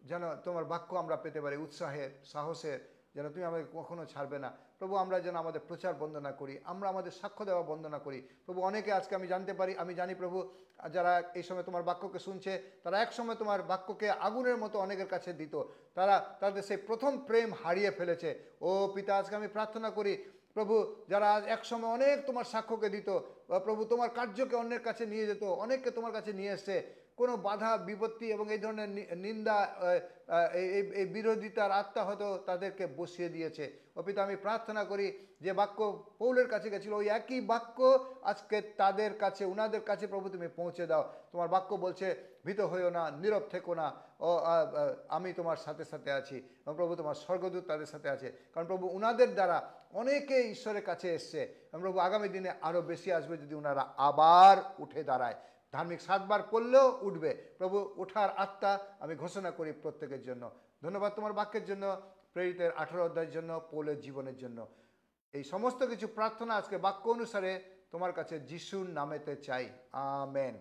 S1: যেন তোমার বাক্য আমরা পেতে পারি, উৎসাহের, সাহসের, যেন তুমি আমাদের কখনো ছাড়বে না প্রভু। আমরা যেন আমাদের প্রচার বন্ধ না করি, আমরা আমাদের সাক্ষ্য দেওয়া বন্ধ না করি প্রভু। অনেকে আজকে আমি জানি প্রভু, যারা এই সময় তোমার বাক্যকে শুনছে, তারা এক সময় তোমার বাক্যকে আগুনের মতো অনেকের কাছে দিত, তারা তাদের সেই প্রথম প্রেম হারিয়ে ফেলেছে। ও পিতা, আজকে আমি প্রার্থনা করি প্রভু, যারা আজ এক সময় অনেক তোমার সাক্ষ্যকে দিত প্রভু, তোমার কার্যকে অন্যের কাছে নিয়ে যেত, অনেককে তোমার কাছে নিয়ে এসছে, কোনো বাধা বিপত্তি এবং এই ধরনের নিন্দা, এই বিরোধিতার আত্মা হয়তো তাদেরকে বসিয়ে দিয়েছে। ও পিতা, আমি প্রার্থনা করি যে বাক্য পৌলের কাছে গেছিল, ওই একই বাক্য আজকে তাদের কাছে, উনাদের কাছে প্রভু তুমি পৌঁছে দাও। তোমার বাক্য বলছে ভীত হইও না, নীরব থেকো না, ও আমি তোমার সাথে সাথে আছি। এবং প্রভু, তোমার স্বর্গদূত তাদের সাথে আছে, কারণ প্রভু উনাদের দ্বারা অনেকে ঈশ্বরের কাছে এসছে এবং প্রভু আগামী দিনে আরও বেশি আসবে যদি ওনারা আবার উঠে দাঁড়ায়। ধার্মিক 7 বার পড়লেও উঠবে প্রভু, ওঠার আত্মা আমি ঘোষণা করি প্রত্যেকের জন্য। ধন্যবাদ তোমার বাক্যের জন্য, প্রেরিতের 18 অধ্যায়ের জন্য, পৌলের জীবনের জন্য। এই সমস্ত কিছু প্রার্থনা আজকে বাক্য অনুসারে তোমার কাছে যিশুর নামেতে চাই, আমেন।